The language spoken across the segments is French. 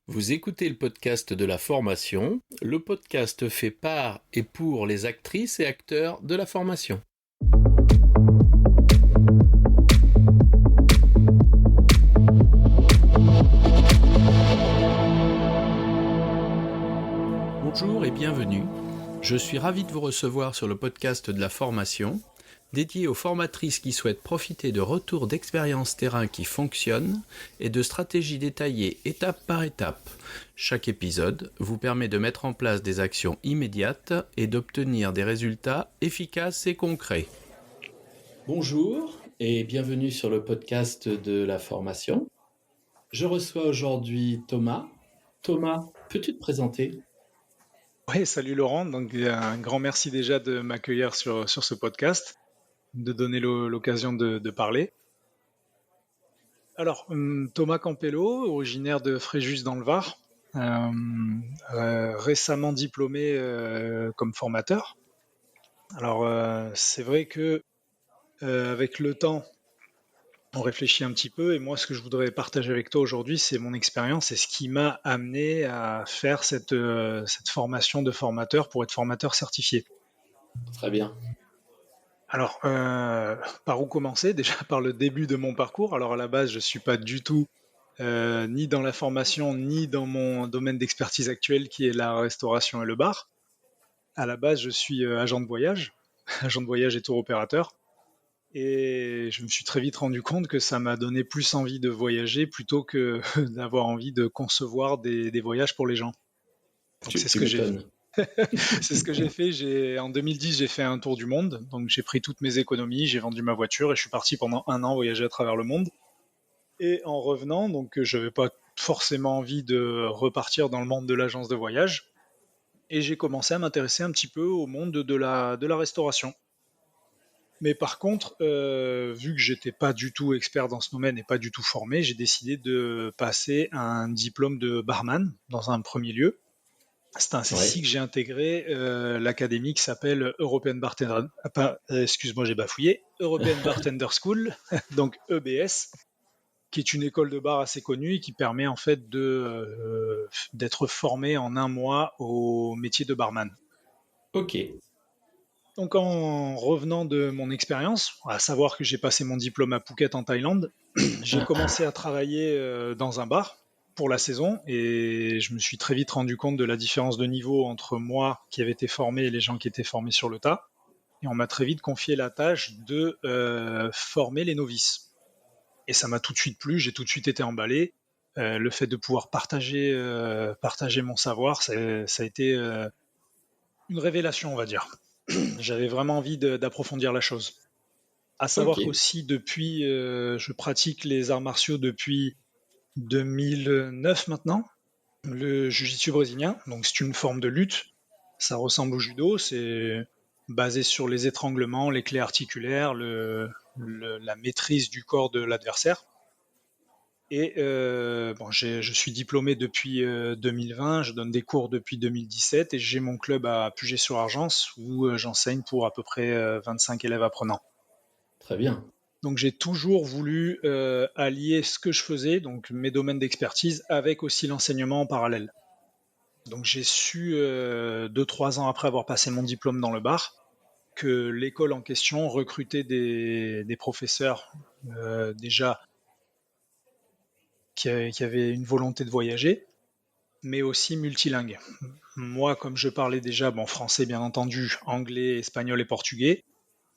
Vous écoutez le podcast de la formation, le podcast fait par et pour les actrices et acteurs de la formation. Bonjour et bienvenue. Je suis ravi de vous recevoir sur le podcast de la formation, dédié aux formatrices qui souhaitent profiter de retours d'expériences terrain qui fonctionnent et de stratégies détaillées étape par étape. Chaque épisode vous permet de mettre en place des actions immédiates et d'obtenir des résultats efficaces et concrets. Bonjour et bienvenue sur le podcast de la formation. Je reçois aujourd'hui Thomas. Thomas, peux-tu te présenter ? Oui, salut Laurent. Donc, un grand merci déjà de m'accueillir sur ce podcast, de donner l'occasion de parler. Alors, Thomas Campello, originaire de Fréjus dans le Var, récemment diplômé comme formateur. Alors, c'est vrai que avec le temps, on réfléchit un petit peu et moi, ce que je voudrais partager avec toi aujourd'hui, c'est mon expérience et ce qui m'a amené à faire cette formation de formateur pour être formateur certifié. Très bien. Alors, par où commencer? Déjà par le début de mon parcours. Alors à la base, je suis pas du tout ni dans la formation, ni dans mon domaine d'expertise actuel qui est la restauration et le bar. À la base, je suis agent de voyage, agent de voyage et tour opérateur. Et je me suis très vite rendu compte que ça m'a donné plus envie de voyager plutôt que d'avoir envie de concevoir des voyages pour les gens. Donc c'est ce Tu que j'ai m'étonnes. C'est ce que j'ai fait. En 2010, j'ai fait un tour du monde. Donc, j'ai pris toutes mes économies, j'ai vendu ma voiture et je suis parti pendant un an voyager à travers le monde. Et en revenant, donc, je n'avais pas forcément envie de repartir dans le monde de l'agence de voyage. Et j'ai commencé à m'intéresser un petit peu au monde de la restauration. Mais par contre, vu que j'étais pas du tout expert dans ce domaine et pas du tout formé, j'ai décidé de passer un diplôme de barman dans un premier lieu. C'est ainsi que j'ai intégré l'académie qui s'appelle European Bartender, excuse-moi, j'ai bafouillé, European Bartender School, donc EBS, qui est une école de bar assez connue et qui permet en fait d'être formé en un mois au métier de barman. Ok. Donc en revenant de mon expérience, à savoir que j'ai passé mon diplôme à Phuket en Thaïlande, j'ai commencé à travailler dans un bar pour la saison et je me suis très vite rendu compte de la différence de niveau entre moi qui avait été formé et les gens qui étaient formés sur le tas. Et on m'a très vite confié la tâche de former les novices. Et ça m'a tout de suite plu, j'ai tout de suite été emballé. Le fait de pouvoir partager mon savoir, ça a été une révélation, on va dire. J'avais vraiment envie d'approfondir la chose. À Ok. savoir qu'aussi depuis, je pratique les arts martiaux depuis 2009 maintenant, le jiu-jitsu brésilien. Donc c'est une forme de lutte. Ça ressemble au judo. C'est basé sur les étranglements, les clés articulaires, la maîtrise du corps de l'adversaire. Et bon, je suis diplômé depuis 2020, je donne des cours depuis 2017 et j'ai mon club à Puget-sur-Argence où j'enseigne pour à peu près 25 élèves apprenants. Très bien. Donc j'ai toujours voulu allier ce que je faisais, donc mes domaines d'expertise, avec aussi l'enseignement en parallèle. Donc j'ai su 2-3 ans après avoir passé mon diplôme dans le bar que l'école en question recrutait des professeurs déjà qui avaient une volonté de voyager, mais aussi multilingues. Moi, comme je parlais déjà français bien entendu, anglais, espagnol et portugais,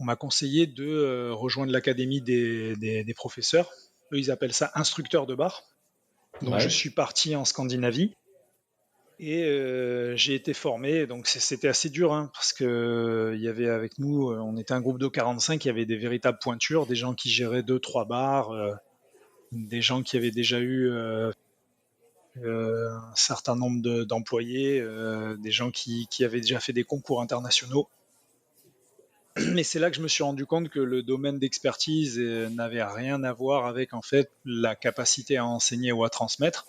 on m'a conseillé de rejoindre l'académie des professeurs. Eux, ils appellent ça instructeur de bar. Donc, je Ouais. suis parti en Scandinavie et j'ai été formé. Donc, c'était assez dur parce que il y avait avec nous, on était un groupe de 45, il y avait des véritables pointures, des gens qui géraient 2-3 bars, des gens qui avaient déjà eu un certain nombre d'employés, des gens qui avaient déjà fait des concours internationaux. Mais c'est là que je me suis rendu compte que le domaine d'expertise n'avait rien à voir avec en fait la capacité à enseigner ou à transmettre.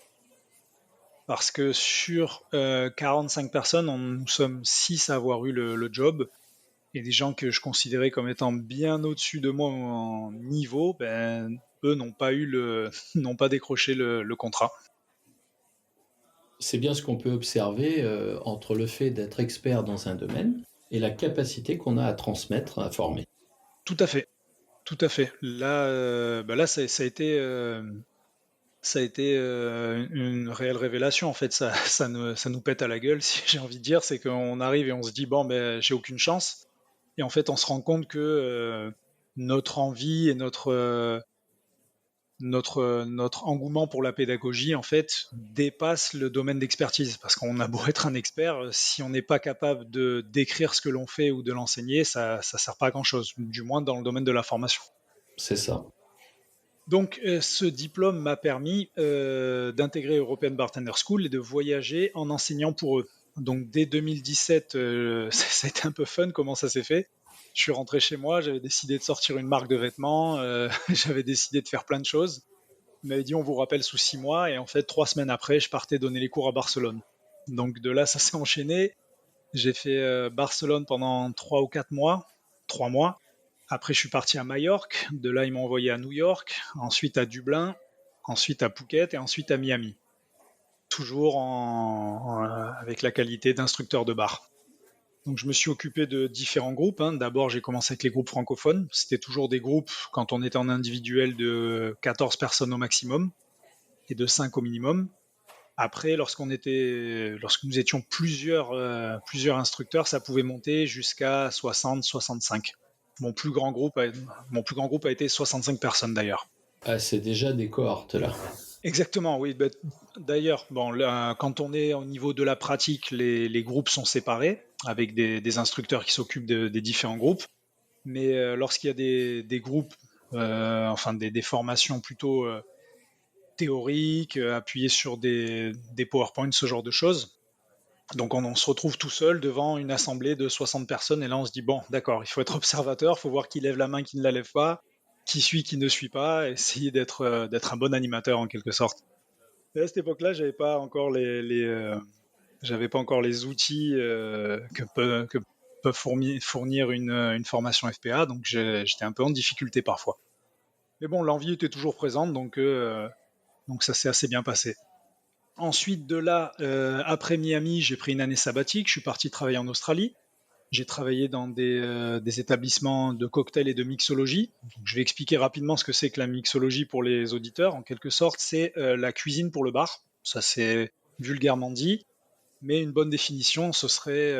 Parce que sur 45 personnes, nous sommes 6 à avoir eu le job. Et des gens que je considérais comme étant bien au-dessus de moi en niveau, eux n'ont pas décroché le contrat. C'est bien ce qu'on peut observer entre le fait d'être expert dans un domaine et la capacité qu'on a à transmettre, à former. Tout à fait, tout à fait. Là, là ça a été une réelle révélation. En fait, ça nous pète à la gueule, si j'ai envie de dire. C'est qu'on arrive et on se dit, bon, ben, j'ai aucune chance. Et en fait, on se rend compte que notre envie et notre engouement pour la pédagogie, en fait, dépasse le domaine d'expertise. Parce qu'on a beau être un expert, si on n'est pas capable de décrire ce que l'on fait ou de l'enseigner, ça ne sert pas à grand-chose, du moins dans le domaine de la formation. C'est ça. Donc, ce diplôme m'a permis d'intégrer European Bartender School et de voyager en enseignant pour eux. Donc, dès 2017, ça a été un peu fun comment ça s'est fait. Je suis rentré chez moi, j'avais décidé de sortir une marque de vêtements, j'avais décidé de faire plein de choses. Il m'avait dit on vous rappelle sous 6 mois et en fait 3 semaines après je partais donner les cours à Barcelone. Donc de là ça s'est enchaîné. J'ai fait Barcelone pendant 3 ou 4 mois, 3 mois. Après je suis parti à Majorque. De là ils m'ont envoyé à New York, ensuite à Dublin, ensuite à Phuket et ensuite à Miami. Toujours avec la qualité d'instructeur de bar. Donc je me suis occupé de différents groupes. D'abord j'ai commencé avec les groupes francophones. C'était toujours des groupes quand on était en individuel de 14 personnes au maximum et de 5 au minimum. Après, lorsque nous étions plusieurs instructeurs, ça pouvait monter jusqu'à 60, 65. Mon plus grand groupe a été 65 personnes d'ailleurs. Ah, c'est déjà des cohortes là. Exactement, oui. D'ailleurs, bon, là, quand on est au niveau de la pratique, les groupes sont séparés avec des instructeurs qui s'occupent des différents groupes. Mais lorsqu'il y a des groupes, enfin des formations plutôt théoriques, appuyées sur des PowerPoints, ce genre de choses. Donc on se retrouve tout seul devant une assemblée de 60 personnes et là on se dit bon d'accord, il faut être observateur, il faut voir qui lève la main, qui ne la lève pas, qui suit, qui ne suit pas, essayer d'être un bon animateur en quelque sorte. Et à cette époque-là, j'avais pas encore les outils que peut fournir une formation FPA, donc j'étais un peu en difficulté parfois. Mais bon, l'envie était toujours présente, donc ça s'est assez bien passé. Ensuite de là, après Miami, j'ai pris une année sabbatique, je suis parti travailler en Australie. J'ai travaillé dans des établissements de cocktails et de mixologie. Donc, je vais expliquer rapidement ce que c'est que la mixologie pour les auditeurs. En quelque sorte, c'est la cuisine pour le bar. Ça, c'est vulgairement dit. Mais une bonne définition, ce serait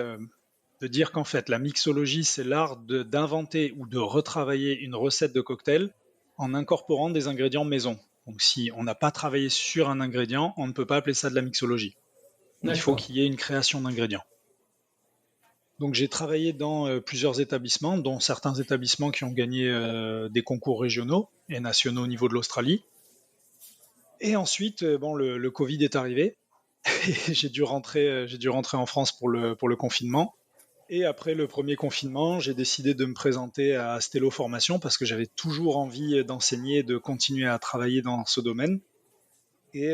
de dire qu'en fait, la mixologie, c'est l'art d'inventer ou de retravailler une recette de cocktail en incorporant des ingrédients maison. Donc, si on n'a pas travaillé sur un ingrédient, on ne peut pas appeler ça de la mixologie. Il faut D'accord. qu'il y ait une création d'ingrédients. Donc j'ai travaillé dans plusieurs établissements, dont certains établissements qui ont gagné des concours régionaux et nationaux au niveau de l'Australie. Et ensuite, bon, le Covid est arrivé et j'ai dû rentrer en France pour le confinement. Et après le premier confinement, j'ai décidé de me présenter à Stello Formation parce que j'avais toujours envie d'enseigner et de continuer à travailler dans ce domaine. Et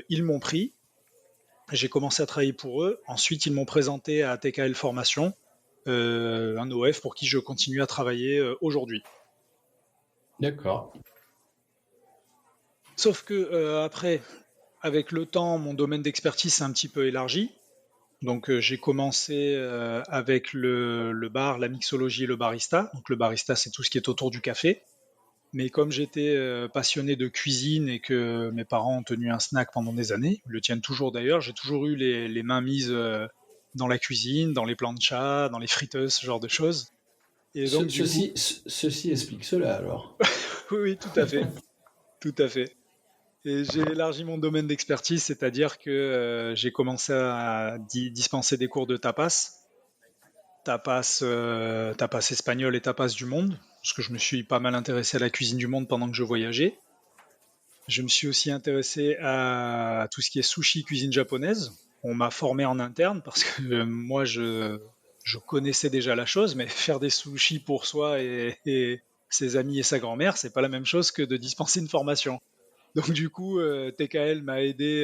ils m'ont pris. J'ai commencé à travailler pour eux. Ensuite, ils m'ont présenté à TKL Formation, un OF pour qui je continue à travailler aujourd'hui. D'accord. Sauf que après, avec le temps, mon domaine d'expertise s'est un petit peu élargi. Donc j'ai commencé avec le bar, la mixologie et le barista. Donc le barista, c'est tout ce qui est autour du café. Mais comme j'étais passionné de cuisine et que mes parents ont tenu un snack pendant des années, ils le tiennent toujours d'ailleurs, j'ai toujours eu les mains mises dans la cuisine, dans les planchas, dans les friteuses, ce genre de choses. Et donc du coup, Ceci explique cela alors. oui, oui, tout à fait, tout à fait. Et j'ai élargi mon domaine d'expertise, c'est-à-dire que j'ai commencé à dispenser des cours de tapas espagnol et tapas du monde, parce que je me suis pas mal intéressé à la cuisine du monde pendant que je voyageais. Je me suis aussi intéressé à tout ce qui est sushi, cuisine japonaise. On m'a formé en interne parce que moi, je connaissais déjà la chose, mais faire des sushis pour soi et ses amis et sa grand-mère, c'est pas la même chose que de dispenser une formation. Donc du coup, TKL m'a aidé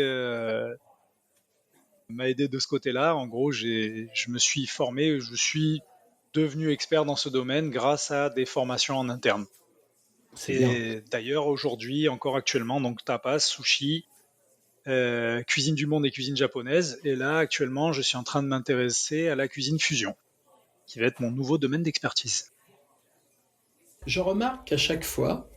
de ce côté-là. En gros, je me suis formé, je suis devenu expert dans ce domaine grâce à des formations en interne. C'est bien. Et d'ailleurs, aujourd'hui, encore actuellement, donc tapas, sushi, cuisine du monde et cuisine japonaise. Et là, actuellement, je suis en train de m'intéresser à la cuisine fusion, qui va être mon nouveau domaine d'expertise. Je remarque qu'à chaque fois,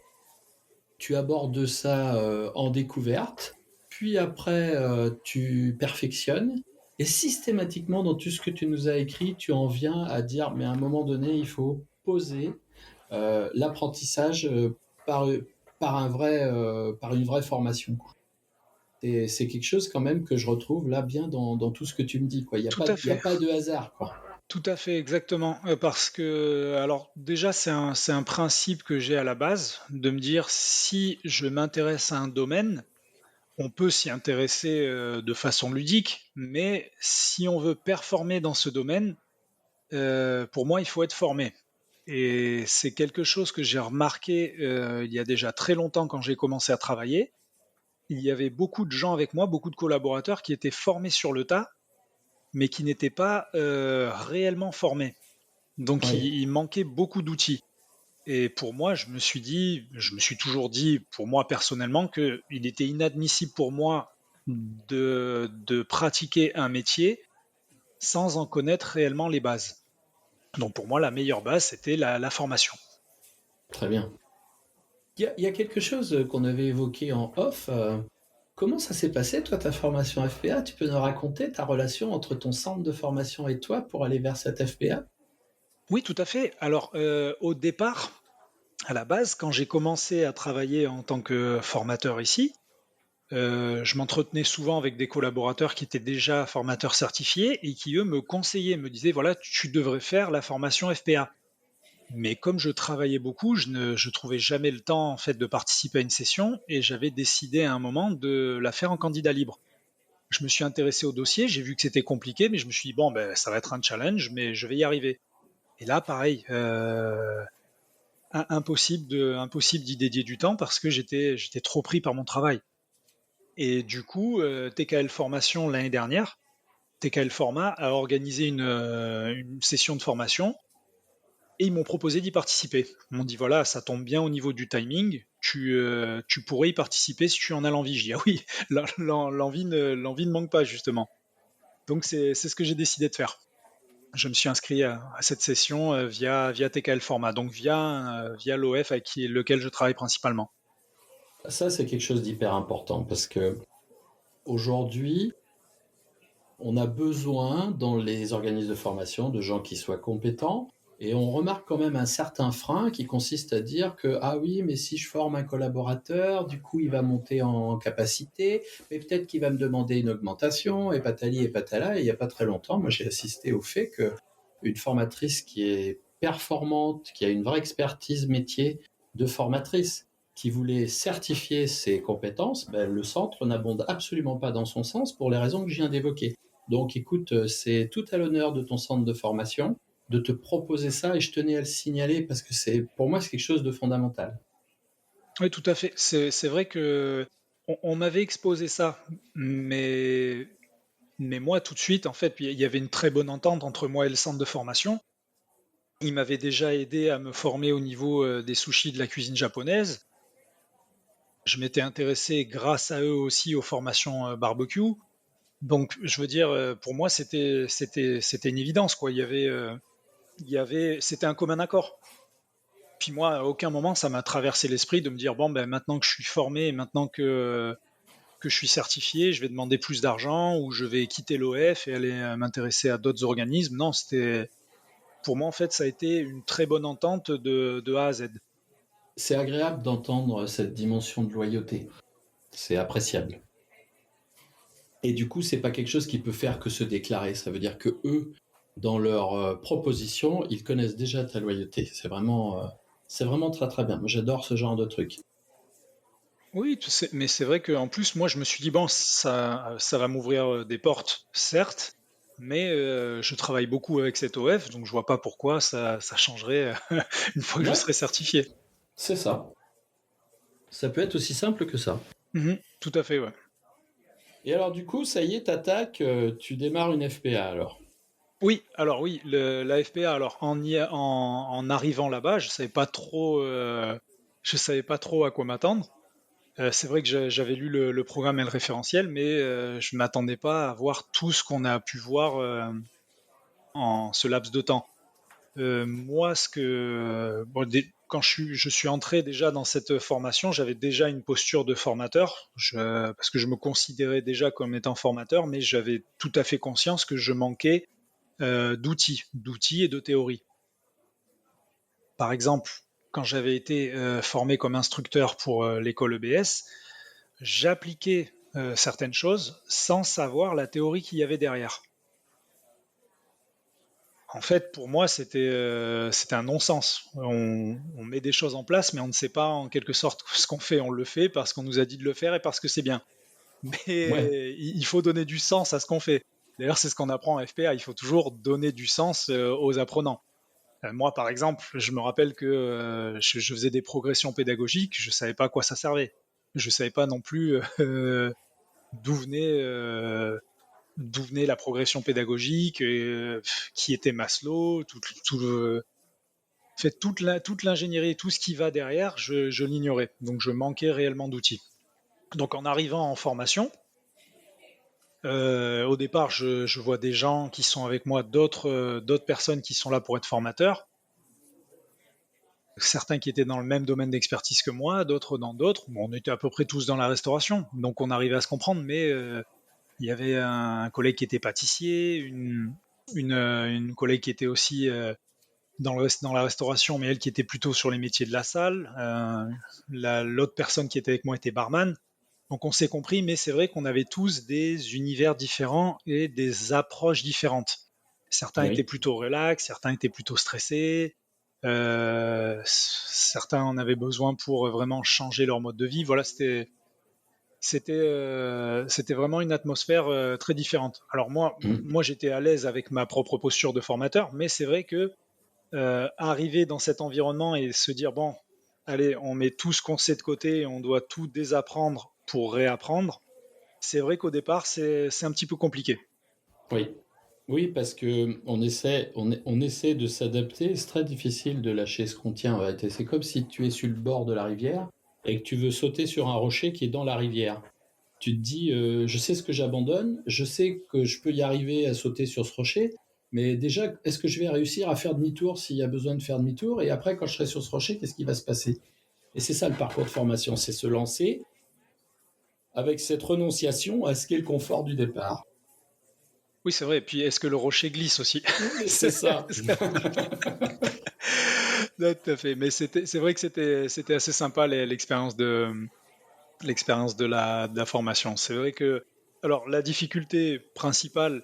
tu abordes ça en découverte, puis après tu perfectionnes, et systématiquement dans tout ce que tu nous as écrit, tu en viens à dire, mais à un moment donné, il faut poser l'apprentissage par, par une vraie formation. C'est quelque chose quand même que je retrouve là bien dans tout ce que tu me dis, quoi. Tout à Il y a fait. pas de hasard, quoi. Tout à fait, exactement. Parce que, alors déjà, c'est un principe que j'ai à la base, de me dire, si je m'intéresse à un domaine, on peut s'y intéresser de façon ludique, mais si on veut performer dans ce domaine, pour moi, il faut être formé. Et c'est quelque chose que j'ai remarqué il y a déjà très longtemps quand j'ai commencé à travailler. Il y avait beaucoup de gens avec moi, beaucoup de collaborateurs qui étaient formés sur le tas, mais qui n'étaient pas réellement formés. Donc Oui, il manquait beaucoup d'outils. Et pour moi, je me suis toujours dit, pour moi personnellement, qu'il était inadmissible pour moi de pratiquer un métier sans en connaître réellement les bases. Donc pour moi, la meilleure base, c'était la formation. très bien. Il y a quelque chose qu'on avait évoqué en off. Comment ça s'est passé, toi, ta formation FPA? Tu peux nous raconter ta relation entre ton centre de formation et toi pour aller vers cette FPA? Oui, tout à fait. Alors au départ, à la base, quand j'ai commencé à travailler en tant que formateur ici, je m'entretenais souvent avec des collaborateurs qui étaient déjà formateurs certifiés et qui, eux, me conseillaient, me disaient, voilà, tu devrais faire la formation FPA. Mais comme je travaillais beaucoup, je trouvais jamais le temps en fait de participer à une session et j'avais décidé à un moment de la faire en candidat libre. Je me suis intéressé au dossier, j'ai vu que c'était compliqué, mais je me suis dit bon ben ça va être un challenge, mais je vais y arriver. Et là, pareil, impossible d'y dédier du temps parce que j'étais trop pris par mon travail. Et du coup, TKL Formation l'année dernière, TKL Format a organisé une session de formation et ils m'ont proposé d'y participer. Ils m'ont dit voilà, ça tombe bien au niveau du timing, tu pourrais y participer si tu en as l'envie. Je dis ah oui, l'envie ne manque pas justement. Donc c'est ce que j'ai décidé de faire. Je me suis inscrit à cette session via TKL Format, donc via l'OF avec lequel je travaille principalement. Ça, c'est quelque chose d'hyper important parce que aujourd'hui, on a besoin dans les organismes de formation de gens qui soient compétents et on remarque quand même un certain frein qui consiste à dire que ah oui, mais si je forme un collaborateur, du coup il va monter en capacité, mais peut-être qu'il va me demander une augmentation et patali et patala. Et il n'y a pas très longtemps, moi j'ai assisté au fait que une formatrice qui est performante, qui a une vraie expertise métier de formatrice, qui voulait certifier ses compétences, ben, le centre n'abonde absolument pas dans son sens pour les raisons que je viens d'évoquer. Donc écoute, c'est tout à l'honneur de ton centre de formation de te proposer ça et je tenais à le signaler parce que pour moi, c'est quelque chose de fondamental. Oui, tout à fait. C'est vrai que on m'avait exposé ça, mais moi tout de suite, en fait, il y avait une très bonne entente entre moi et le centre de formation. Ils m'avaient déjà aidé à me former au niveau des sushis de la cuisine japonaise. Je m'étais intéressé grâce à eux aussi aux formations barbecue. Donc, je veux dire, pour moi, c'était une évidence, quoi. C'était un commun accord. Puis moi, à aucun moment, ça m'a traversé l'esprit de me dire, bon, ben, maintenant que je suis formé, maintenant que je suis certifié, je vais demander plus d'argent ou je vais quitter l'OF et aller m'intéresser à d'autres organismes. Non, pour moi, en fait, ça a été une très bonne entente de A à Z. C'est agréable d'entendre cette dimension de loyauté. C'est appréciable. Et du coup, c'est pas quelque chose qui peut faire que se déclarer. Ça veut dire que eux, dans leur proposition, ils connaissent déjà ta loyauté. C'est vraiment très très bien. Moi, j'adore ce genre de truc. Oui, mais c'est vrai qu'en plus, moi, je me suis dit, bon, ça va m'ouvrir des portes, certes, mais je travaille beaucoup avec cette OF, donc je vois pas pourquoi ça changerait une fois que je Ouais, serai certifié. c'est ça. Ça peut être aussi simple que ça. Mhm, tout à fait, ouais. Et alors, du coup, ça y est, t'attaques, tu démarres une FPA alors. Oui, alors oui, la FPA, alors en arrivant là-bas, je savais pas trop à quoi m'attendre. C'est vrai que j'avais lu le programme et le référentiel, mais je ne m'attendais pas à voir tout ce qu'on a pu voir en ce laps de temps. Moi, quand je suis entré déjà dans cette formation, j'avais déjà une posture de formateur, parce que je me considérais déjà comme étant formateur, mais j'avais tout à fait conscience que je manquais d'outils et de théorie. Par exemple, quand j'avais été formé comme instructeur pour l'école EBS, j'appliquais certaines choses sans savoir la théorie qu'il y avait derrière. En fait, pour moi, c'était un non-sens. On met des choses en place, mais on ne sait pas en quelque sorte ce qu'on fait. On le fait parce qu'on nous a dit de le faire et parce que c'est bien. Ouais. Mais il faut donner du sens à ce qu'on fait. D'ailleurs, c'est ce qu'on apprend en FPA. Il faut toujours donner du sens aux apprenants. Moi, par exemple, je me rappelle que je faisais des progressions pédagogiques, je ne savais pas à quoi ça servait. Je ne savais pas non plus d'où venait la progression pédagogique, qui était Maslow, toute l'ingénierie, tout ce qui va derrière, je l'ignorais. Donc je manquais réellement d'outils. Donc en arrivant en formation, au départ, je vois des gens qui sont avec moi, d'autres personnes qui sont là pour être formateurs. Certains qui étaient dans le même domaine d'expertise que moi, d'autres dans d'autres. Bon, on était à peu près tous dans la restauration, donc on arrivait à se comprendre, mais il y avait un collègue qui était pâtissier, une collègue qui était aussi dans la restauration, mais elle qui était plutôt sur les métiers de la salle. L'autre personne qui était avec moi était barman. Donc on s'est compris, mais c'est vrai qu'on avait tous des univers différents et des approches différentes. Certains étaient Oui. plutôt relax, certains étaient plutôt stressés, certains en avaient besoin pour vraiment changer leur mode de vie. Voilà, c'était vraiment une atmosphère très différente. Alors Mm. moi j'étais à l'aise avec ma propre posture de formateur, mais c'est vrai que arriver dans cet environnement et se dire, bon, allez, on met tout ce qu'on sait de côté et on doit tout désapprendre pour réapprendre, c'est vrai qu'au départ, c'est un petit peu compliqué. Oui. Oui, parce que on essaie de s'adapter. C'est très difficile de lâcher ce qu'on tient en réalité. C'est comme si tu es sur le bord de la rivière et que tu veux sauter sur un rocher qui est dans la rivière. Tu te dis, je sais ce que j'abandonne, je sais que je peux y arriver à sauter sur ce rocher, mais déjà, est-ce que je vais réussir à faire demi-tour s'il y a besoin de faire demi-tour? Et après, quand je serai sur ce rocher, qu'est-ce qui va se passer? Et c'est ça le parcours de formation, c'est se lancer avec cette renonciation à ce qu'est le confort du départ. Oui, c'est vrai. Et puis, est-ce que le rocher glisse aussi? C'est ça. C'est non, tout à fait. Mais c'est vrai que c'était assez sympa l'expérience de la formation. C'est vrai que, alors, la difficulté principale,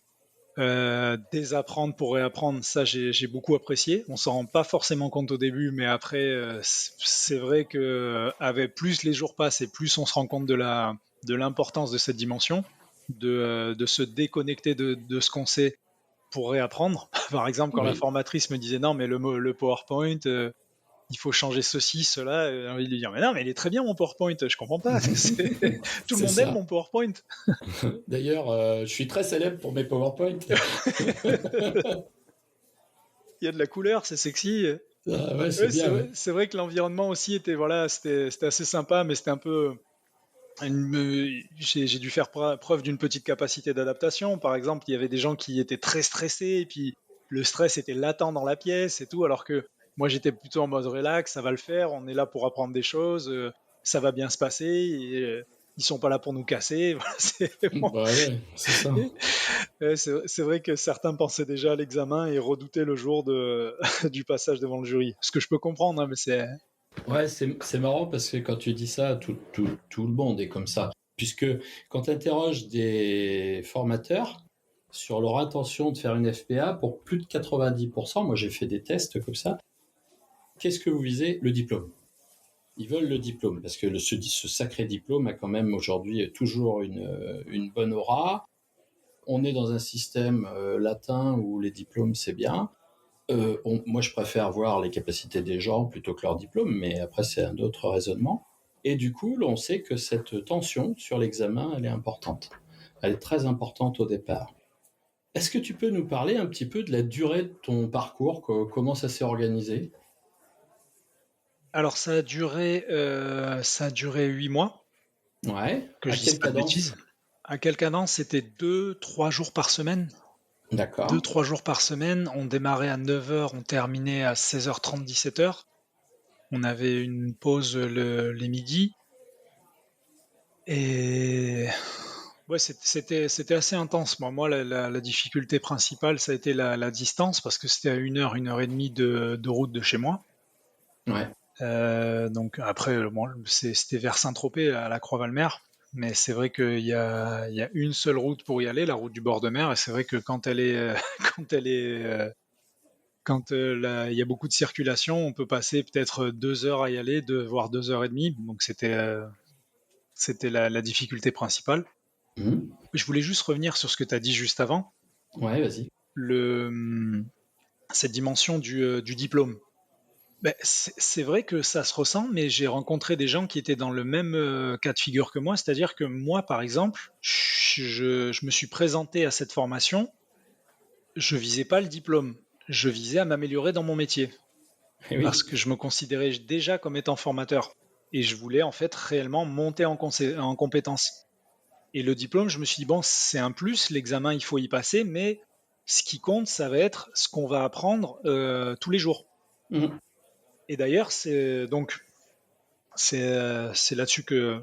désapprendre pour réapprendre, ça j'ai beaucoup apprécié. On s'en rend pas forcément compte au début, mais après, c'est vrai que avec plus les jours passent et plus on se rend compte de l'importance de cette dimension, de se déconnecter de ce qu'on sait pour réapprendre. Par exemple, quand la Oui, formatrice me disait non, mais le PowerPoint, il faut changer ceci, cela, j'ai envie de lui dire mais non, mais il est très bien mon PowerPoint, je comprends pas. Tout le c'est monde aime ça. mon PowerPoint. D'ailleurs, je suis très célèbre pour mes PowerPoint. Il y a de la couleur, c'est sexy. Ah ouais, c'est Oui, bien, ouais. c'est vrai que l'environnement aussi était, voilà, c'était assez sympa, mais c'était un peu. J'ai dû faire preuve d'une petite capacité d'adaptation. Par exemple, il y avait des gens qui étaient très stressés, et puis le stress était latent dans la pièce et tout, alors que moi j'étais plutôt en mode relax, ça va le faire, on est là pour apprendre des choses, ça va bien se passer, et, ils sont pas là pour nous casser. Voilà, bon. Bah ouais, c'est ça. C'est vrai que certains pensaient déjà à l'examen et redoutaient le jour du passage devant le jury. Ce que je peux comprendre, hein, mais c'est. Ouais, c'est marrant parce que quand tu dis ça, tout le monde est comme ça. Puisque quand tu interroges des formateurs sur leur intention de faire une FPA, pour plus de 90%, moi j'ai fait des tests comme ça, qu'est-ce que vous visez? Le diplôme. Ils veulent le diplôme parce que ce sacré diplôme a quand même aujourd'hui toujours une bonne aura. On est dans un système latin où les diplômes c'est bien. Moi, je préfère voir les capacités des gens plutôt que leur diplôme, mais après, c'est un autre raisonnement. Et du coup, on sait que cette tension sur l'examen, elle est importante. Elle est très importante au départ. Est-ce que tu peux nous parler un petit peu de la durée de ton parcours, comment ça s'est organisé? Alors ça a duré 8 mois. Ouais. que À je dise quelle pas de bêtises. cadence? À quelle cadence? C'était 2-3 jours par semaine. Deux, D'accord. trois jours par semaine. On démarrait à 9h, on terminait à 16h30, 17h. On avait une pause les midis. Et ouais, c'était assez intense. Moi, la difficulté principale, ça a été la distance, parce que c'était à 1 heure et demie de route de chez moi. Ouais. Donc après, bon, c'était vers Saint-Tropez, à la Croix-Valmer. Mais c'est vrai qu'il y a une seule route pour y aller, la route du bord de mer. Et c'est vrai que quand elle est, quand elle est, quand il y a beaucoup de circulation, on peut passer peut-être 2 heures à y aller, voire 2 heures et demie. Donc c'était la difficulté principale. Mhm. Je voulais juste revenir sur ce que tu as dit juste avant, Ouais, vas-y. le, cette dimension du diplôme. Ben, c'est vrai que ça se ressent, mais j'ai rencontré des gens qui étaient dans le même cas de figure que moi, c'est-à-dire que moi, par exemple, je me suis présenté à cette formation, je visais pas le diplôme, je visais à m'améliorer dans mon métier, Eh parce oui. que je me considérais déjà comme étant formateur, et je voulais en fait réellement monter en compétences. Et le diplôme, je me suis dit, bon, c'est un plus, l'examen, il faut y passer, mais ce qui compte, ça va être ce qu'on va apprendre tous les jours. Mhm. Et d'ailleurs, c'est là-dessus que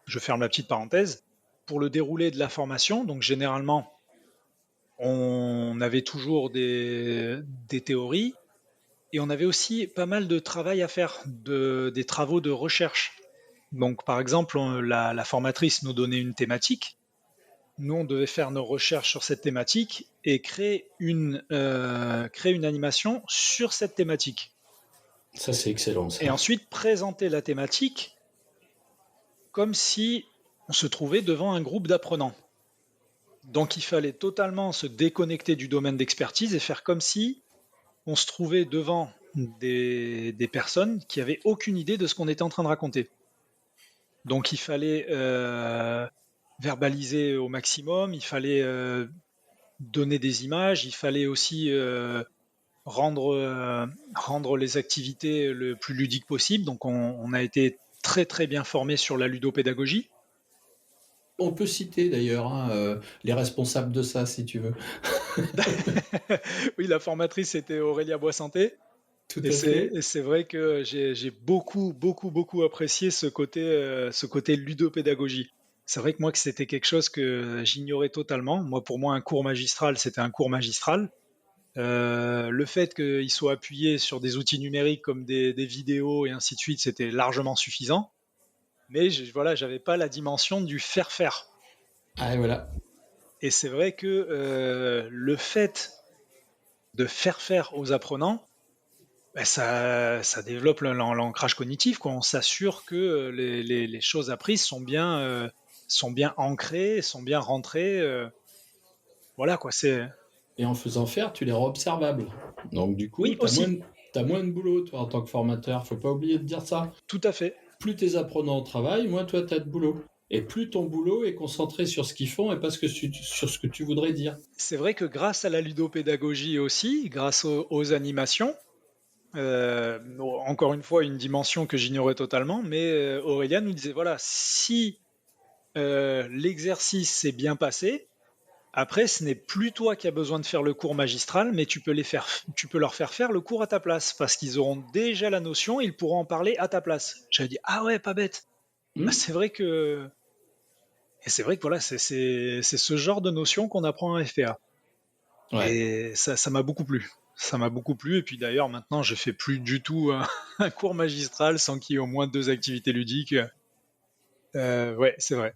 je ferme la petite parenthèse. Pour le déroulé de la formation, donc généralement, on avait toujours des théories, et on avait aussi pas mal de travail à faire, des travaux de recherche. Donc, par exemple, la formatrice nous donnait une thématique. Nous, on devait faire nos recherches sur cette thématique et créer une animation sur cette thématique. Ça, c'est excellent, Et ça. ensuite, présenter la thématique comme si on se trouvait devant un groupe d'apprenants. Donc, il fallait totalement se déconnecter du domaine d'expertise et faire comme si on se trouvait devant des personnes qui avaient aucune idée de ce qu'on était en train de raconter. Donc, il fallait verbaliser au maximum, il fallait donner des images, il fallait aussi rendre les activités le plus ludiques possible. Donc on a été très très bien formé sur la ludopédagogie. On peut citer d'ailleurs hein, les responsables de ça, si tu veux. Oui, la formatrice c'était Aurélia Boissanté. Tout Et à c'est, fait. et c'est vrai que j'ai beaucoup, beaucoup, beaucoup apprécié ce côté ludopédagogie. C'est vrai que moi, que c'était quelque chose que j'ignorais totalement. Moi, pour moi, un cours magistral, c'était un cours magistral. Le fait qu'il soit appuyé sur des outils numériques comme des vidéos et ainsi de suite, c'était largement suffisant. Mais voilà, j'avais pas la dimension du faire faire. Ah, et voilà. Et c'est vrai que le fait de faire faire aux apprenants, ben, ça développe l'ancrage cognitif, quoi. On s'assure que les choses apprises sont bien ancrées, sont bien rentrées. Voilà quoi. Et en faisant faire, tu les rends observables. Donc, du coup, Oui, tu as aussi, moins de boulot, toi, en tant que formateur. Faut pas oublier de dire ça. tout à fait. Plus tes apprenants travaillent, moins toi, tu as de boulot. Et plus ton boulot est concentré sur ce qu'ils font et pas sur ce que tu voudrais dire. C'est vrai que grâce à la ludopédagogie aussi, grâce aux animations, encore une fois, une dimension que j'ignorais totalement, mais Aurélien nous disait, voilà, si l'exercice s'est bien passé, après, ce n'est plus toi qui as besoin de faire le cours magistral, mais tu peux leur faire faire le cours à ta place, parce qu'ils auront déjà la notion, ils pourront en parler à ta place. J'avais dit, ah ouais, pas bête. Bah, Hmm. c'est vrai que voilà, c'est ce genre de notion qu'on apprend en FPA. Ouais. Et ça m'a beaucoup plu. Ça m'a beaucoup plu. Et puis d'ailleurs, maintenant, je fais plus du tout un cours magistral sans qu'il y ait au moins 2 activités ludiques. Ouais, c'est vrai.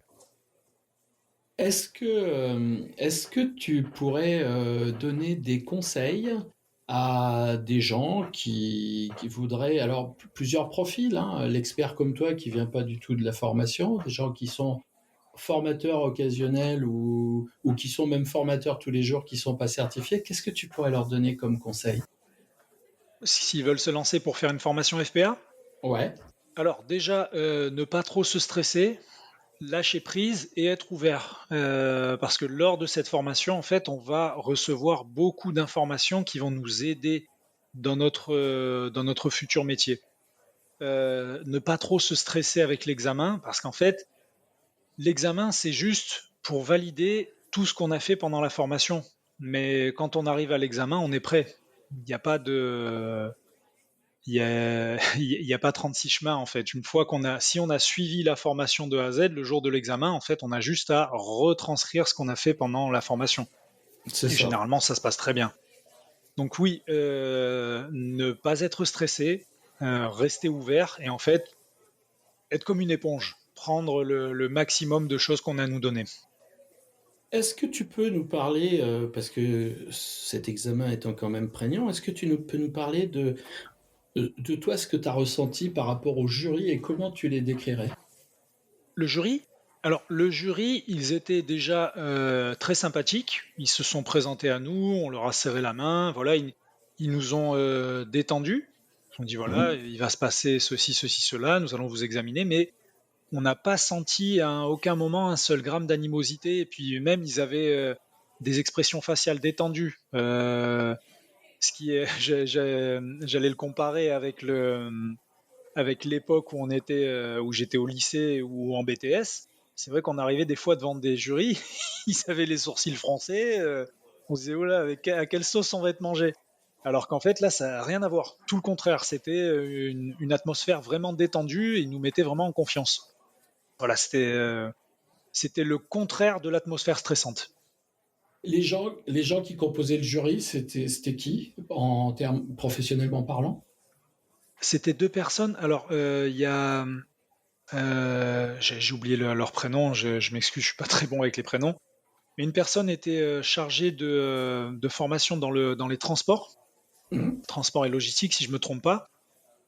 Est-ce que tu pourrais donner des conseils à des gens qui voudraient, alors plusieurs profils, hein, l'expert comme toi qui vient pas du tout de la formation, des gens qui sont formateurs occasionnels ou qui sont même formateurs tous les jours qui sont pas certifiés, qu'est-ce que tu pourrais leur donner comme conseil? S'ils veulent se lancer pour faire une formation FPA, Ouais, alors déjà, ne pas trop se stresser, lâcher prise et être ouvert. Parce que lors de cette formation, en fait, on va recevoir beaucoup d'informations qui vont nous aider dans notre futur métier. Ne pas trop se stresser avec l'examen, parce qu'en fait, l'examen, c'est juste pour valider tout ce qu'on a fait pendant la formation. Mais quand on arrive à l'examen, on est prêt. Il n'y a pas de, il y a pas 36 chemins en fait. Une fois si on a suivi la formation de A à Z, le jour de l'examen, en fait, on a juste à retranscrire ce qu'on a fait pendant la formation. C'est Et ça. généralement, ça se passe très bien. Donc oui, ne pas être stressé, rester ouvert et en fait, être comme une éponge, prendre le maximum de choses qu'on a à nous donner. Est-ce que tu peux nous parler, parce que cet examen étant quand même prégnant, est-ce que peux nous parler de toi, ce que tu as ressenti par rapport au jury et comment tu les décrirais? Le jury? Alors, le jury, ils étaient déjà très sympathiques. Ils se sont présentés à nous, on leur a serré la main. Voilà, ils nous ont détendus. Ils ont dit voilà, Mhm. il va se passer ceci, ceci, cela. Nous allons vous examiner, mais on n'a pas senti à aucun moment un seul gramme d'animosité. Et puis même, ils avaient des expressions faciales détendues. Ce qui est, j'allais le comparer avec l'époque où où j'étais au lycée ou en BTS. C'est vrai qu'on arrivait des fois devant des jurys, ils avaient les sourcils froncés, on se disait oh là, à quelle sauce on va être mangé. Alors qu'en fait là, ça n'a rien à voir. Tout le contraire, c'était une atmosphère vraiment détendue et ils nous mettaient vraiment en confiance. Voilà, c'était le contraire de l'atmosphère stressante. Les gens qui composaient le jury, c'était qui, en termes professionnellement parlant? C'était deux personnes. Alors, il y a j'ai oublié leur prénom, je m'excuse, je suis pas très bon avec les prénoms. Mais une personne était chargée de formation dans les transports, Mhm. transport et logistique, si je me trompe pas.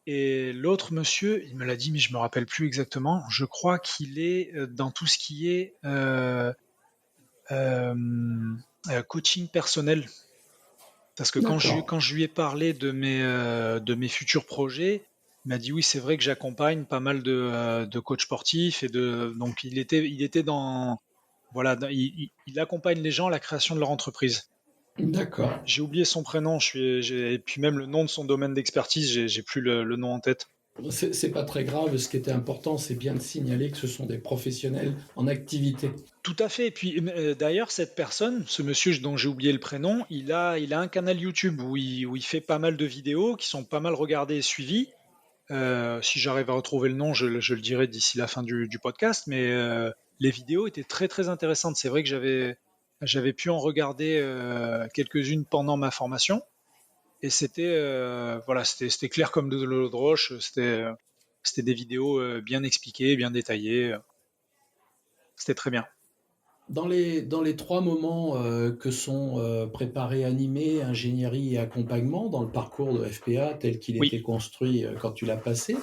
Et l'autre monsieur, il me l'a dit, mais je me rappelle plus exactement. Je crois qu'il est dans tout ce qui est euh, coaching personnel. Parce que D'accord. quand je lui ai parlé de mes futurs projets, il m'a dit oui, c'est vrai que j'accompagne pas mal de coachs sportifs donc il était voilà, il accompagne les gens à la création de leur entreprise. D'accord. J'ai oublié son prénom, et puis même le nom de son domaine d'expertise, j'ai plus le nom en tête. C'est pas très grave. Ce qui était important, c'est bien de signaler que ce sont des professionnels en activité. Tout à fait. Et puis d'ailleurs, cette personne, ce monsieur dont j'ai oublié le prénom, il a un canal YouTube où il fait pas mal de vidéos qui sont pas mal regardées et suivies. Si j'arrive à retrouver le nom, je le dirai d'ici la fin du podcast. Mais les vidéos étaient très très intéressantes. C'est vrai que j'avais pu en regarder quelques-unes pendant ma formation. Et voilà, c'était clair comme de l'eau de roche. C'était des vidéos bien expliquées, bien détaillées. C'était très bien. Dans les trois moments que sont préparer, animer, ingénierie et accompagnement dans le parcours de FPA tel qu'il Oui, était construit quand tu l'as passé,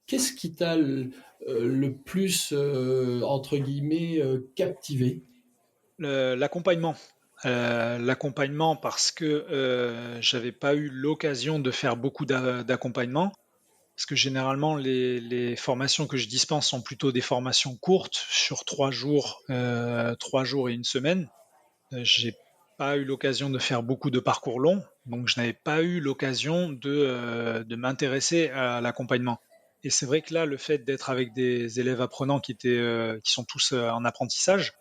qu'est-ce qui t'a le plus, entre guillemets, captivé? l'accompagnement. L'accompagnement parce que j'avais pas eu l'occasion de faire beaucoup d'accompagnement. Parce que généralement, les formations que je dispense sont plutôt des formations courtes, sur 3 jours et une semaine. J'ai pas eu l'occasion de faire beaucoup de parcours longs, donc je n'avais pas eu l'occasion de m'intéresser à l'accompagnement. Et c'est vrai que là, le fait d'être avec des élèves apprenants qui sont tous en apprentissage,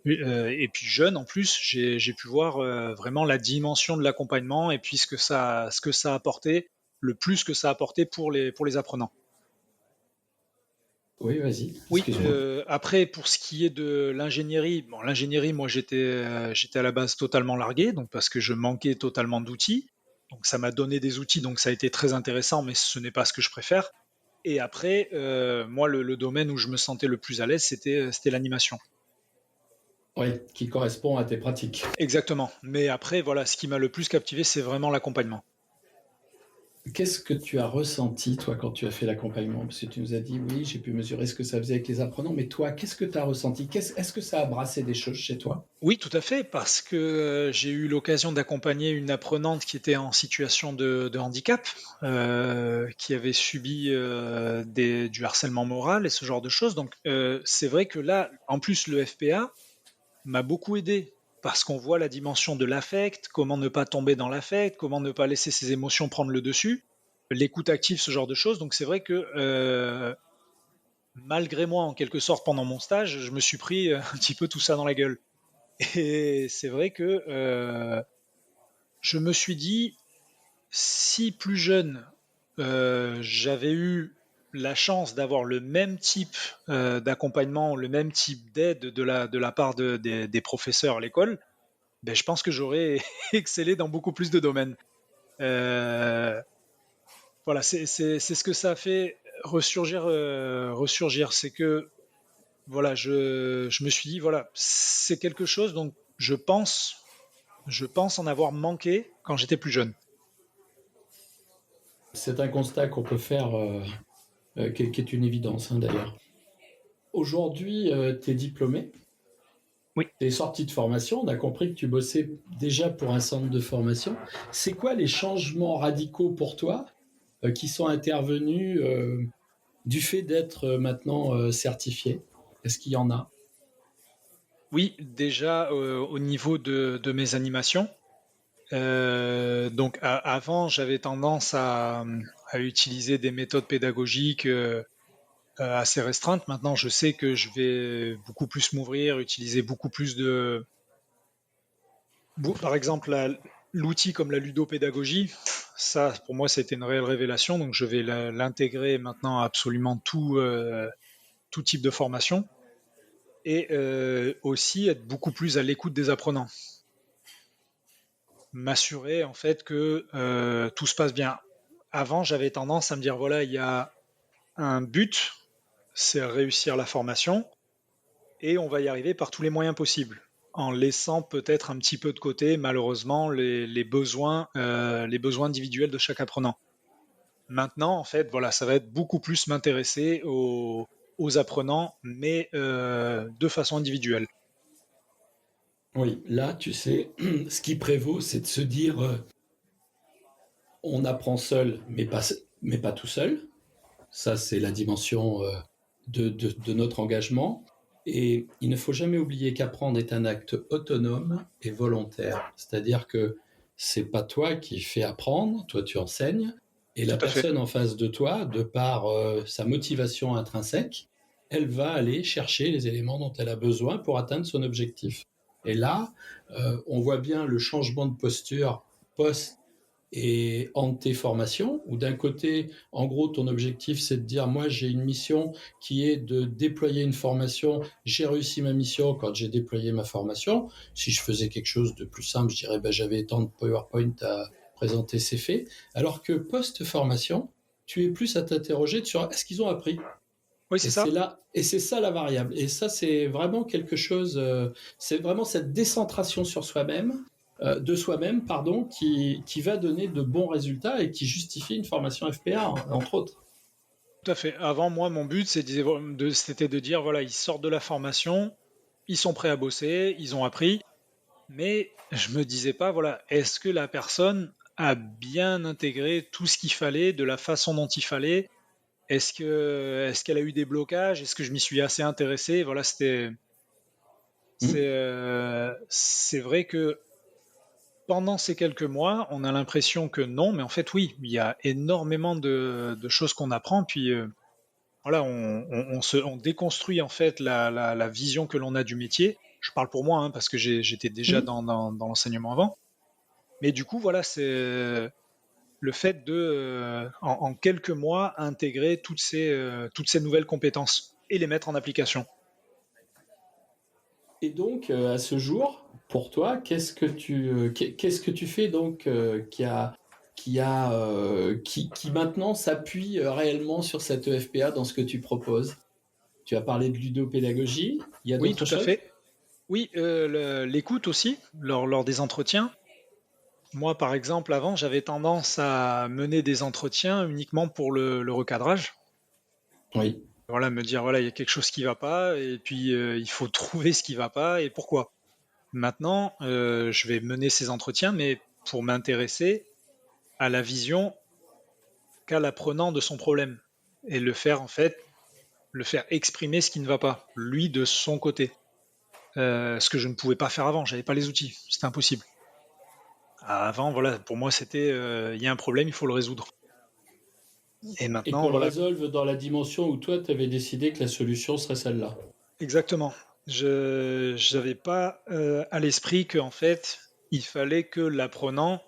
et puis jeunes en plus, j'ai pu voir vraiment la dimension de l'accompagnement et puis ce que ça a apporté, le plus que ça a apporté pour les apprenants. Oui, vas-y, Oui, excuse-moi. après pour ce qui est de l'ingénierie, bon l'ingénierie moi j'étais à la base totalement largué donc parce que je manquais totalement d'outils. Donc ça m'a donné des outils donc ça a été très intéressant mais ce n'est pas ce que je préfère. Et après moi le domaine où je me sentais le plus à l'aise c'était l'animation. Oui, qui correspond à tes pratiques. Exactement. Mais après voilà, ce qui m'a le plus captivé c'est vraiment l'accompagnement. Qu'est-ce que tu as ressenti, toi, quand tu as fait l'accompagnement? Parce que tu nous as dit, oui, j'ai pu mesurer ce que ça faisait avec les apprenants, mais toi, qu'est-ce que tu as ressenti? Est-ce que ça a brassé des choses chez toi? Oui, tout à fait, parce que j'ai eu l'occasion d'accompagner une apprenante qui était en situation de handicap, qui avait subi du harcèlement moral et ce genre de choses. Donc, c'est vrai que là, en plus, le FPA m'a beaucoup aidé parce qu'on voit la dimension de l'affect, comment ne pas tomber dans l'affect, comment ne pas laisser ses émotions prendre le dessus, l'écoute active, ce genre de choses. Donc, c'est vrai que malgré moi, en quelque sorte, pendant mon stage, je me suis pris un petit peu tout ça dans la gueule. Et c'est vrai que je me suis dit, si plus jeune, j'avais eu la chance d'avoir le même type d'accompagnement, le même type d'aide de la part des professeurs à l'école, ben, je pense que j'aurais excellé dans beaucoup plus de domaines. Euh, voilà, c'est ce que ça a fait ressurgir. C'est que voilà, je me suis dit, voilà, c'est quelque chose dont je pense en avoir manqué quand j'étais plus jeune. C'est un constat qu'on peut faire, qui est une évidence hein, d'ailleurs. Aujourd'hui, tu es diplômé, Oui. tu es sorti de formation, on a compris que tu bossais déjà pour un centre de formation. C'est quoi les changements radicaux pour toi qui sont intervenus du fait d'être maintenant certifié? Est-ce qu'il y en a? Oui, déjà au niveau de mes animations. Donc avant, j'avais tendance à utiliser des méthodes pédagogiques assez restreintes. Maintenant, je sais que je vais beaucoup plus m'ouvrir, utiliser beaucoup plus par exemple, l'outil comme la ludopédagogie. Ça, pour moi, c'était une réelle révélation. Donc, je vais l'intégrer maintenant à absolument tout type de formation et aussi être beaucoup plus à l'écoute des apprenants. M'assurer en fait que tout se passe bien. Avant, j'avais tendance à me dire voilà, il y a un but, c'est réussir la formation et on va y arriver par tous les moyens possibles, en laissant peut-être un petit peu de côté, malheureusement, les besoins individuels de chaque apprenant. Maintenant, en fait, voilà, ça va être beaucoup plus m'intéresser aux apprenants, mais de façon individuelle. Oui, là, tu sais, ce qui prévaut, c'est de se dire on apprend seul, mais pas tout seul. Ça, c'est la dimension de notre engagement. Et il ne faut jamais oublier qu'apprendre est un acte autonome et volontaire. C'est-à-dire que c'est pas toi qui fais apprendre, toi tu enseignes, et la Tout à fait. personne en face de toi, de par sa motivation intrinsèque, elle va aller chercher les éléments dont elle a besoin pour atteindre son objectif. Et là, on voit bien le changement de posture post et anté-formation, où d'un côté, en gros, ton objectif, c'est de dire, moi, j'ai une mission qui est de déployer une formation. J'ai réussi ma mission quand j'ai déployé ma formation. Si je faisais quelque chose de plus simple, je dirais, ben, j'avais tant de PowerPoint à présenter, c'est fait. Alors que post-formation, tu es plus à t'interroger sur est-ce qu'ils ont appris. Oui, c'est ça. Et c'est ça la variable. Et ça, c'est vraiment quelque chose, c'est vraiment cette décentration sur soi-même, de soi-même, pardon, qui va donner de bons résultats et qui justifie une formation FPA, entre autres. Tout à fait. Avant, moi, mon but, c'était de dire, voilà, ils sortent de la formation, ils sont prêts à bosser, ils ont appris, mais je me disais pas, voilà, est-ce que la personne a bien intégré tout ce qu'il fallait, de la façon dont il fallait? Est-ce qu'elle a eu des blocages? Est-ce que je m'y suis assez intéressé? Voilà, Hmm. c'est vrai que pendant ces quelques mois, on a l'impression que non, mais en fait, oui, il y a énormément de choses qu'on apprend, puis voilà, on déconstruit en fait la vision que l'on a du métier. Je parle pour moi, hein, parce que j'étais déjà Hmm. dans l'enseignement avant. Mais du coup, voilà, c'est le fait de, en quelques mois, intégrer toutes ces nouvelles compétences et les mettre en application. Et donc, à ce jour, pour toi, qu'est-ce que tu fais donc qui maintenant s'appuie réellement sur cette EFPA dans ce que tu proposes? Tu as parlé de ludopédagogie, il y a Oui, d'autres tout à choses? fait. Oui, l'écoute aussi, lors des entretiens. Moi, par exemple, avant, j'avais tendance à mener des entretiens uniquement pour le recadrage. Oui. Voilà, me dire, voilà, il y a quelque chose qui va pas, et puis il faut trouver ce qui va pas et pourquoi. Maintenant, je vais mener ces entretiens, mais pour m'intéresser à la vision qu'a l'apprenant de son problème et le faire, en fait, le faire exprimer ce qui ne va pas, lui de son côté. Ce que je ne pouvais pas faire avant, j'avais pas les outils, c'était impossible. Avant, voilà, pour moi, c'était il y a un problème, il faut le résoudre. Et Et maintenant, qu'on le voilà, résolve dans la dimension où toi, tu avais décidé que la solution serait celle-là. exactement. Je n'avais pas à l'esprit qu'en fait, il fallait que l'apprenant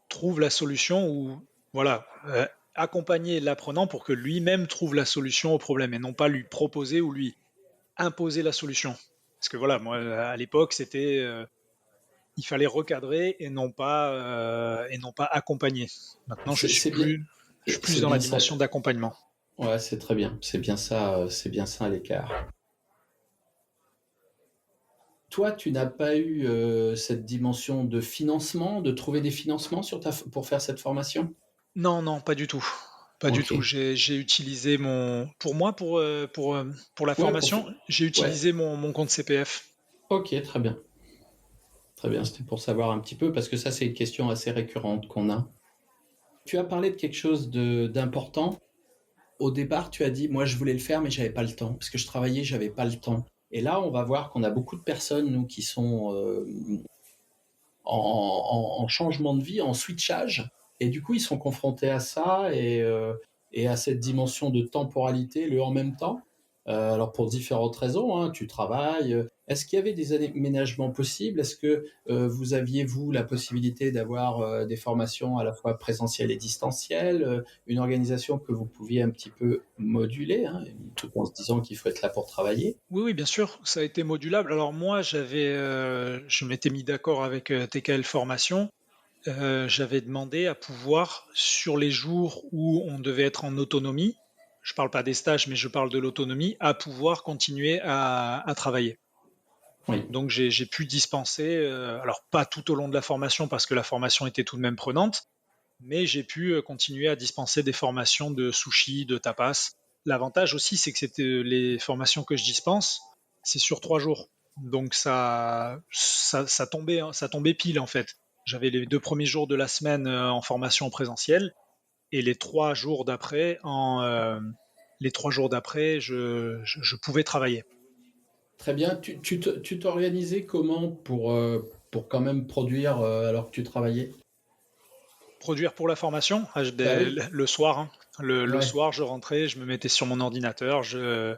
trouve la solution ou voilà, accompagner l'apprenant pour que lui-même trouve la solution au problème et non pas lui proposer ou lui imposer la solution. Parce que voilà, moi à l'époque, c'était il fallait recadrer et non pas accompagner. Maintenant, C'est bien, je suis plus c'est dans la bien ça. dimension d'accompagnement. Ouais, c'est très bien. C'est bien ça à l'écart. Toi, tu n'as pas eu cette dimension de financement, de trouver des financements pour faire cette formation? Non, non, pas du tout. Pas du tout. Ok. J'ai utilisé mon, pour moi, pour la Ouais, formation, j'ai ouais. utilisé mon compte CPF. Ok, très bien. Très bien. C'était pour savoir un petit peu parce que ça, c'est une question assez récurrente qu'on a. Tu as parlé de quelque chose d'important. Au départ, tu as dit, moi, je voulais le faire, mais j'avais pas le temps parce que je travaillais, j'avais pas le temps. Et là, on va voir qu'on a beaucoup de personnes, nous, qui sont en changement de vie, en switchage. Et du coup, ils sont confrontés à ça et à cette dimension de temporalité, le en même temps. Alors pour différentes raisons, hein, tu travailles. Est-ce qu'il y avait des aménagements possibles? Est-ce que vous aviez, vous, la possibilité d'avoir des formations à la fois présentielles et distancielles, une organisation que vous pouviez un petit peu moduler, hein, tout en se disant qu'il faut être là pour travailler? Oui, oui, bien sûr, ça a été modulable. Alors moi, je m'étais mis d'accord avec TKL Formation. J'avais demandé à pouvoir, sur les jours où on devait être en autonomie, je parle pas des stages, mais je parle de l'autonomie, à pouvoir continuer à travailler. Oui. Donc j'ai pu dispenser, alors pas tout au long de la formation parce que la formation était tout de même prenante, mais j'ai pu continuer à dispenser des formations de sushi, de tapas. L'avantage aussi, c'est que c'était les formations que je dispense, c'est sur 3 jours. Donc ça tombait pile en fait. J'avais les 2 premiers jours de la semaine en formation présentielle et les 3 jours d'après, je pouvais travailler. Très bien. Tu t'organisais comment pour quand même produire alors que tu travaillais? Produire pour la formation, Bah oui. le soir, hein. Le Ouais. soir, je rentrais, je me mettais sur mon ordinateur, je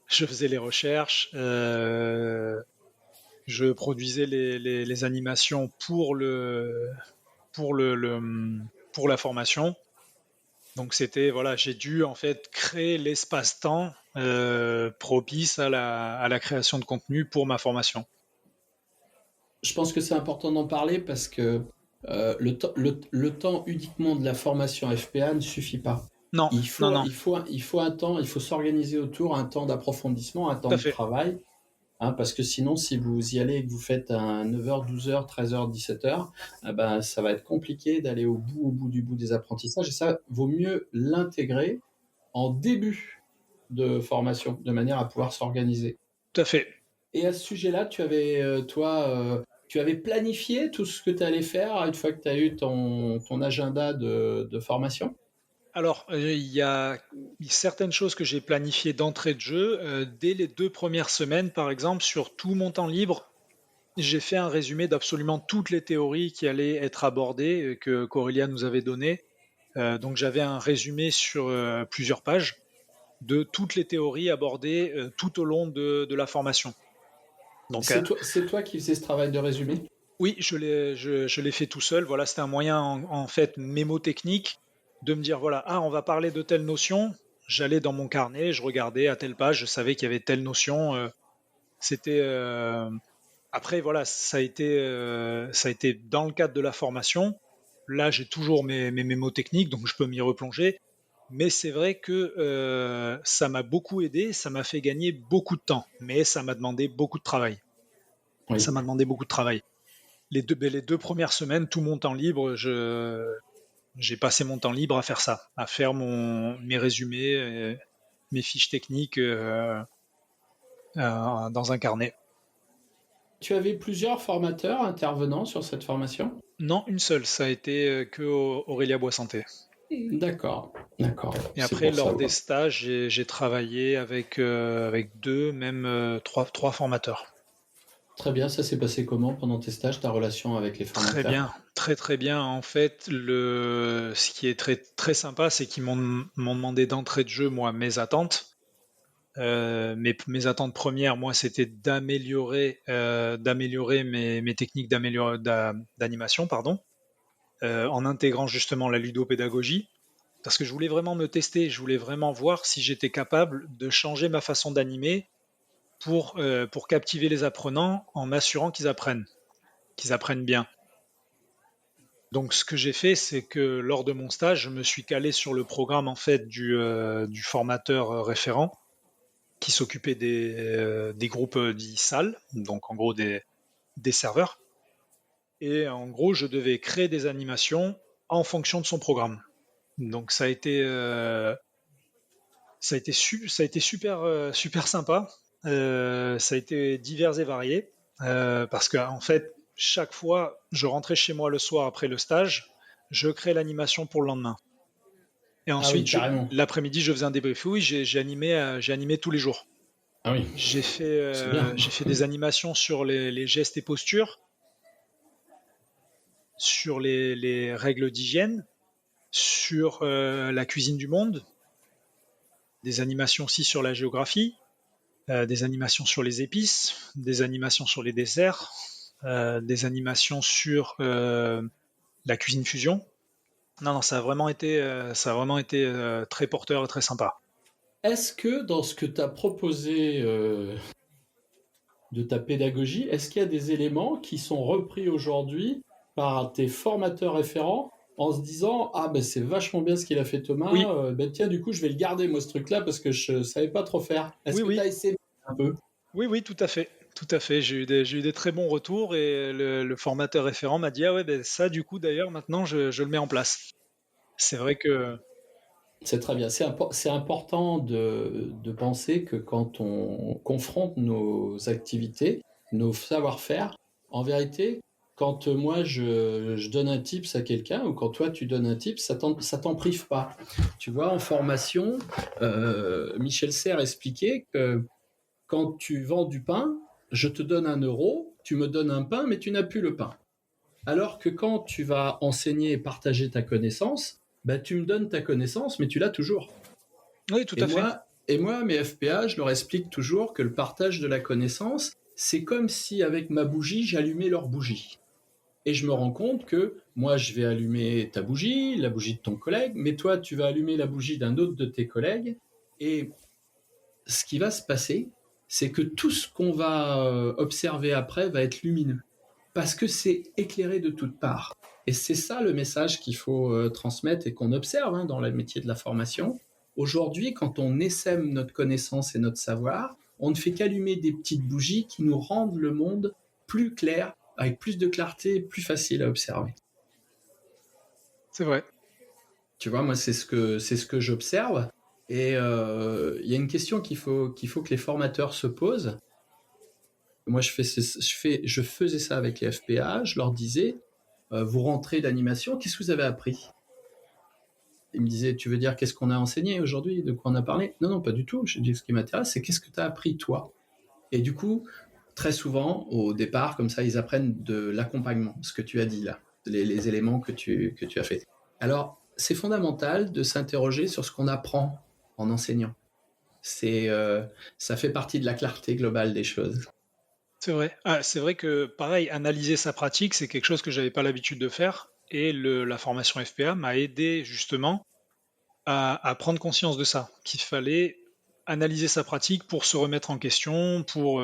faisais les recherches, je produisais les animations pour pour la formation. Donc c'était voilà, j'ai dû en fait créer l'espace-temps propice à la création de contenu pour ma formation. Je pense que c'est important d'en parler parce que le temps uniquement de la formation FPA ne suffit pas. Non, non, non, Il faut un temps, il faut s'organiser autour, un temps d'approfondissement, un tout temps à de fait, travail. Hein, parce que sinon, si vous y allez et que vous faites un 9h, 12h, 13h, 17h, ben, ça va être compliqué d'aller au bout du bout des apprentissages. Et ça, vaut mieux l'intégrer en début de formation, de manière à pouvoir s'organiser. tout à fait. Et à ce sujet-là, tu avais planifié tout ce que tu allais faire une fois que tu as eu ton agenda de formation? Alors, il y a certaines choses que j'ai planifiées d'entrée de jeu. Dès les 2 premières semaines, par exemple, sur tout mon temps libre, j'ai fait un résumé d'absolument toutes les théories qui allaient être abordées, que qu'Aurélia nous avait données. Donc, j'avais un résumé sur plusieurs pages de toutes les théories abordées tout au long de la formation. Donc, C'est toi qui faisais ce travail de résumé? oui, je l'ai fait tout seul. Voilà, c'était un moyen en fait mémotechnique de me dire voilà, ah, on va parler de telle notion. J'allais dans mon carnet, je regardais à telle page, je savais qu'il y avait telle notion. C'était après voilà, ça a été dans le cadre de la formation. Là, j'ai toujours mes mémos techniques, donc je peux m'y replonger. Mais c'est vrai que ça m'a beaucoup aidé, ça m'a fait gagner beaucoup de temps, mais ça m'a demandé beaucoup de travail. Ça Oui. m'a demandé beaucoup de travail. Les 2 premières semaines, tout mon temps libre, j'ai passé mon temps libre à faire ça, à faire mes résumés, mes fiches techniques dans un carnet. Tu avais plusieurs formateurs intervenant sur cette formation? Non, une seule, ça a été que Aurélia Boissanté. D'accord, d'accord, Et c'est après, pour lors des savoir. stages, j'ai travaillé avec deux, même trois formateurs. Très bien, ça s'est passé comment pendant tes stages, ta relation avec les formateurs? très très bien. En fait, ce qui est très très sympa, c'est qu'ils m'ont demandé d'entrée de jeu, moi, mes attentes. Mes attentes premières, moi, c'était d'améliorer mes techniques d'animation, pardon, en intégrant justement la ludopédagogie, parce que je voulais vraiment me tester, je voulais vraiment voir si j'étais capable de changer ma façon d'animer pour captiver les apprenants en m'assurant qu'ils apprennent bien. Donc, ce que j'ai fait, c'est que lors de mon stage, je me suis calé sur le programme en fait du formateur référent qui s'occupait des groupes dits salles, donc en gros des serveurs. Et en gros, je devais créer des animations en fonction de son programme. Donc ça a été super, super sympa. Ça a été divers et varié. Parce qu'en fait, chaque fois, je rentrais chez moi le soir après le stage, je créais l'animation pour le lendemain. Et Ah oui, ensuite, carrément. l'après-midi, je faisais un débrief. Oui, j'ai animé tous les jours. Ah oui, c'est bien. J'ai fait des animations sur les gestes et postures, sur les règles d'hygiène, sur la cuisine du monde, des animations aussi sur la géographie, des animations sur les épices, des animations sur les desserts, des animations sur la cuisine fusion. Non, non, ça a vraiment été très porteur et très sympa. Est-ce que dans ce que tu as proposé de ta pédagogie, est-ce qu'il y a des éléments qui sont repris aujourd'hui par tes formateurs référents en se disant ah ben c'est vachement bien ce qu'il a fait Thomas, Oui, ben tiens du coup je vais le garder moi ce truc-là parce que je savais pas trop faire. Est-ce oui, que tu oui, as essayé un peu? oui, oui, tout à fait. Tout à fait. J'ai eu des très bons retours et le formateur référent m'a dit, ah ouais, ben ça, du coup, d'ailleurs, maintenant, je le mets en place. C'est vrai que, C'est très bien. C'est important de penser que quand on confronte nos activités, nos savoir-faire, en vérité, quand moi je donne un tips à quelqu'un ou quand toi tu donnes un tips, ça t'en prive pas. Tu vois, en formation, Michel Serres expliquait que quand tu vends du pain, je te donne 1 euro, tu me donnes un pain, mais tu n'as plus le pain. Alors que quand tu vas enseigner et partager ta connaissance, bah, tu me donnes ta connaissance, mais tu l'as toujours. oui, tout à fait. Et moi, mes FPA, je leur explique toujours que le partage de la connaissance, c'est comme si avec ma bougie, j'allumais leur bougie. Et je me rends compte que moi, je vais allumer ta bougie, la bougie de ton collègue, mais toi, tu vas allumer la bougie d'un autre de tes collègues. Et ce qui va se passer, c'est que tout ce qu'on va observer après va être lumineux. Parce que c'est éclairé de toutes parts. Et c'est ça le message qu'il faut transmettre et qu'on observe dans le métier de la formation. Aujourd'hui, quand on essaime notre connaissance et notre savoir, on ne fait qu'allumer des petites bougies qui nous rendent le monde plus clair, avec plus de clarté, plus facile à observer. C'est vrai. Tu vois, moi, c'est ce que j'observe. Et il y a une question qu'il faut que les formateurs se posent. Moi, je faisais ça avec les FPA. Je leur disais, vous rentrez d'animation, qu'est-ce que vous avez appris? Ils me disaient, tu veux dire qu'est-ce qu'on a enseigné aujourd'hui, de quoi on a parlé? Non, non, pas du tout. Je dis, ce qui m'intéresse, c'est qu'est-ce que tu as appris toi? Et du coup, très souvent, au départ, comme ça, ils apprennent de l'accompagnement, ce que tu as dit là, les éléments que tu as fait. Alors, c'est fondamental de s'interroger sur ce qu'on apprend en enseignant. Ça fait partie de la clarté globale des choses. C'est vrai. Ah, c'est vrai que, pareil, analyser sa pratique, c'est quelque chose que j'avais pas l'habitude de faire. Et la formation FPA m'a aidé justement à prendre conscience de ça, qu'il fallait analyser sa pratique pour se remettre en question, pour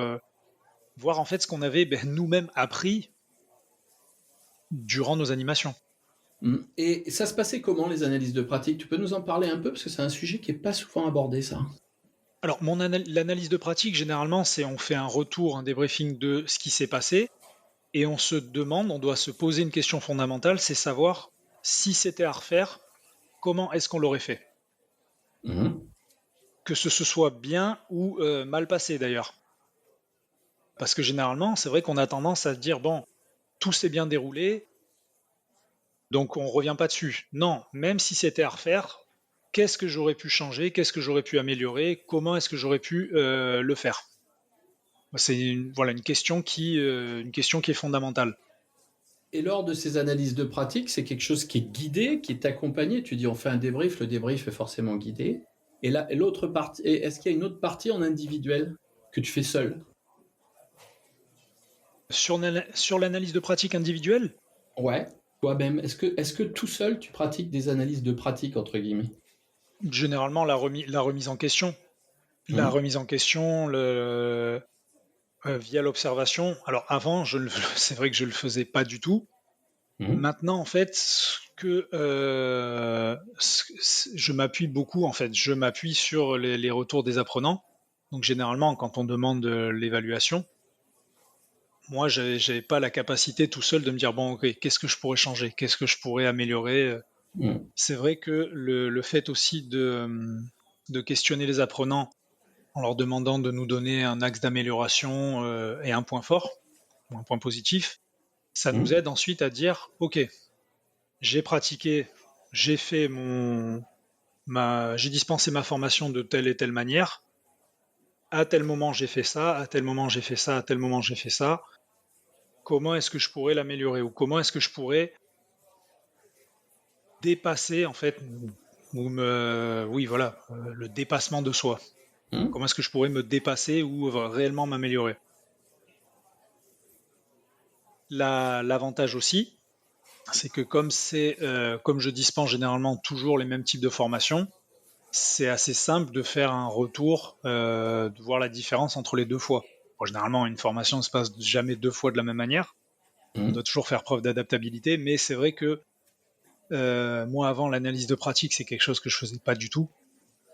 voir en fait ce qu'on avait nous-mêmes appris durant nos animations. Et ça se passait comment les analyses de pratique? Tu peux nous en parler un peu parce que c'est un sujet qui est pas souvent abordé ça. Alors, l'analyse de pratique, généralement, c'est on fait un retour, un débriefing de ce qui s'est passé, et on se demande, on doit se poser une question fondamentale, c'est savoir si c'était à refaire, comment est-ce qu'on l'aurait fait? Mhm. Que ce se soit bien ou mal passé d'ailleurs. Parce que généralement, c'est vrai qu'on a tendance à se dire, bon, tout s'est bien déroulé, donc on ne revient pas dessus. Non, même si c'était à refaire, qu'est-ce que j'aurais pu changer, qu'est-ce que j'aurais pu améliorer, comment est-ce que j'aurais pu le faire? C'est voilà, une question qui est fondamentale. Et lors de ces analyses de pratique, c'est quelque chose qui est guidé, qui est accompagné. Tu dis on fait un débrief, le débrief est forcément guidé. Et là, l'autre partie, est-ce qu'il y a une autre partie en individuel que tu fais seul? Sur l'analyse de pratique individuelle, Ouais, toi-même. Est-ce que tout seul tu pratiques des analyses de pratique entre guillemets? généralement la remise en question. La Hum, remise en question via l'observation. Alors avant, c'est vrai que je ne le faisais pas du tout. hum, Maintenant, en fait, je m'appuie beaucoup, en fait, je m'appuie sur les retours des apprenants. Donc généralement, quand on demande l'évaluation, moi, j'avais pas la capacité tout seul de me dire, bon, ok, qu'est-ce que je pourrais changer? Qu'est-ce que je pourrais améliorer? hum, C'est vrai que le fait aussi de questionner les apprenants en leur demandant de nous donner un axe d'amélioration et un point fort, ou un point positif, ça nous hum, aide ensuite à dire, ok, j'ai pratiqué, j'ai fait j'ai dispensé ma formation de telle et telle manière. À tel moment j'ai fait ça, à tel moment j'ai fait ça, à tel moment j'ai fait ça. Comment est-ce que je pourrais l'améliorer ou comment est-ce que je pourrais dépasser en fait oui voilà, le dépassement de soi. hum. Comment est-ce que je pourrais me dépasser ou réellement m'améliorer? L'avantage aussi, c'est que comme je dispense généralement toujours les mêmes types de formations, c'est assez simple de faire un retour, de voir la différence entre les deux fois. Bon, généralement, une formation ne se passe jamais deux fois de la même manière. On doit toujours faire preuve d'adaptabilité, mais c'est vrai que moi, avant, l'analyse de pratique, c'est quelque chose que je faisais pas du tout.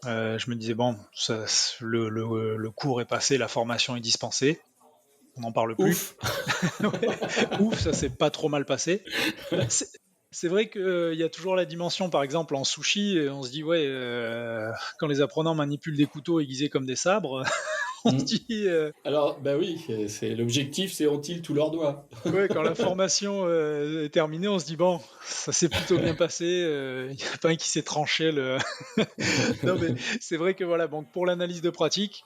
Je me disais, bon, le cours est passé, la formation est dispensée, on n'en parle plus. Ouf. Ouais, ouf, ça s'est pas trop mal passé. Bah, c'est vrai qu'il y a toujours la dimension, par exemple, en sushi, on se dit, ouais, quand les apprenants manipulent des couteaux aiguisés comme des sabres, on se Hum. dit, Alors, bah oui, c'est l'objectif, c'est ont-ils tous leurs doigts. ouais, quand la formation est terminée, on se dit, bon, ça s'est plutôt bien passé, il n'y a pas un qui s'est tranché le. Non, mais c'est vrai que voilà, donc pour l'analyse de pratique,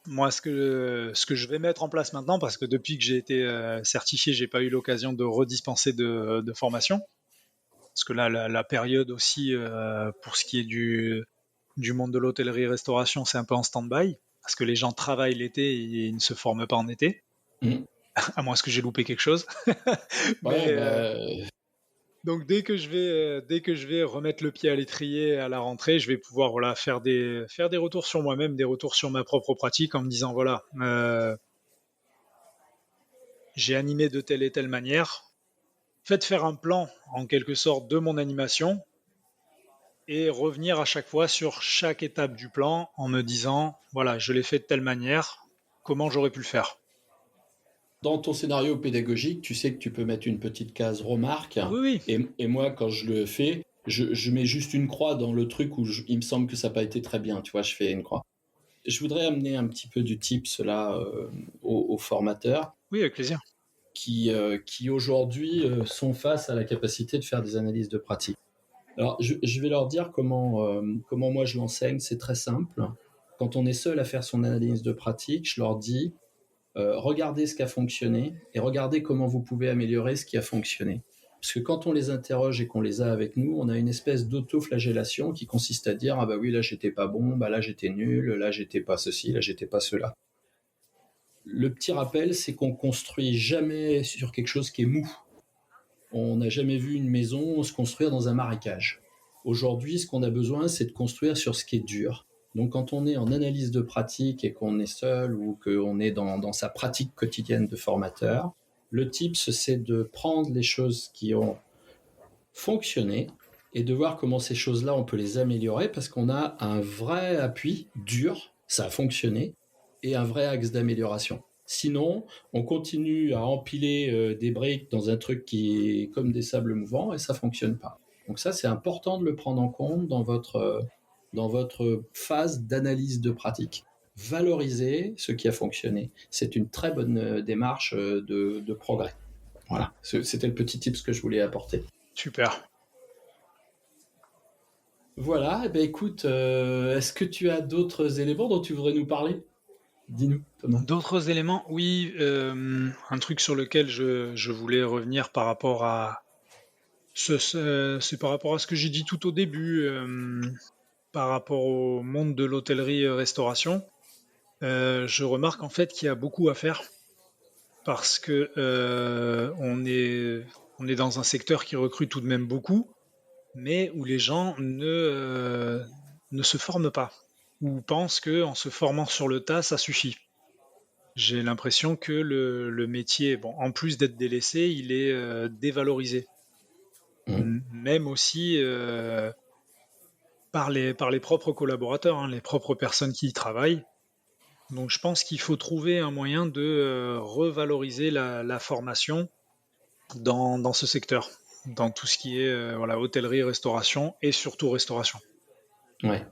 moi, ce que je vais mettre en place maintenant, parce que depuis que j'ai été certifié, j'ai pas eu l'occasion de redispenser de formation. Parce que là, la période aussi, pour ce qui est du monde de l'hôtellerie-restauration, c'est un peu en stand-by. Parce que les gens travaillent l'été et ils ne se forment pas en été. Hum. À moins que j'ai loupé quelque chose. Ouais, Mais bah, donc dès que je vais remettre le pied à l'étrier à la rentrée, je vais pouvoir voilà faire des retours sur moi-même, des retours sur ma propre pratique en me disant voilà, j'ai animé de telle et telle manière. Faites faire un plan en quelque sorte de mon animation et revenir à chaque fois sur chaque étape du plan en me disant, voilà, je l'ai fait de telle manière, comment j'aurais pu le faire. dans ton scénario pédagogique, tu sais que tu peux mettre une petite case remarque. Oui, oui, Et moi, quand je le fais, je mets juste une croix dans le truc où il me semble que ça n'a pas été très bien. Tu vois, je fais une croix. Je voudrais amener un petit peu du tips là aux formateurs oui, avec plaisir. qui aujourd'hui sont face à la capacité de faire des analyses de pratique. Alors, je vais leur dire comment moi je l'enseigne. C'est très simple. Quand on est seul à faire son analyse de pratique, je leur dis regardez ce qui a fonctionné et regardez comment vous pouvez améliorer ce qui a fonctionné. Parce que quand on les interroge et qu'on les a avec nous, on a une espèce d'auto-flagellation qui consiste à dire ah bah oui là j'étais pas bon, bah là j'étais nul, là j'étais pas ceci, là j'étais pas cela. Le petit rappel, c'est qu'on construit jamais sur quelque chose qui est mou. On n'a jamais vu une maison se construire dans un marécage. Aujourd'hui, ce qu'on a besoin, c'est de construire sur ce qui est dur. Donc, quand on est en analyse de pratique et qu'on est seul ou qu'on est dans sa pratique quotidienne de formateur, le tips, c'est de prendre les choses qui ont fonctionné et de voir comment ces choses-là, on peut les améliorer parce qu'on a un vrai appui dur, ça a fonctionné, et un vrai axe d'amélioration. Sinon, on continue à empiler des briques dans un truc qui est comme des sables mouvants et ça fonctionne pas. Donc ça, c'est important de le prendre en compte dans votre phase d'analyse de pratique. Valoriser ce qui a fonctionné. C'est une très bonne démarche de progrès. Voilà, c'était le petit tips que je voulais apporter. Super. Voilà, eh ben écoute, est-ce que tu as d'autres éléments dont tu voudrais nous parler? Dis-nous, Thomas. D'autres éléments, oui, un truc sur lequel je voulais revenir par rapport à c'est par rapport à ce que j'ai dit tout au début, par rapport au monde de l'hôtellerie-restauration. Je remarque en fait qu'il y a beaucoup à faire parce que on est dans un secteur qui recrute tout de même beaucoup, mais où les gens ne se forment pas ou pensent que en se formant sur le tas, ça suffit. J'ai l'impression que le métier, bon, en plus d'être délaissé, il est dévalorisé. Même aussi par les propres collaborateurs, hein, les propres personnes qui y travaillent. Donc je pense qu'il faut trouver un moyen de revaloriser la formation dans ce secteur, dans tout ce qui est voilà, hôtellerie, restauration et surtout restauration. Ouais.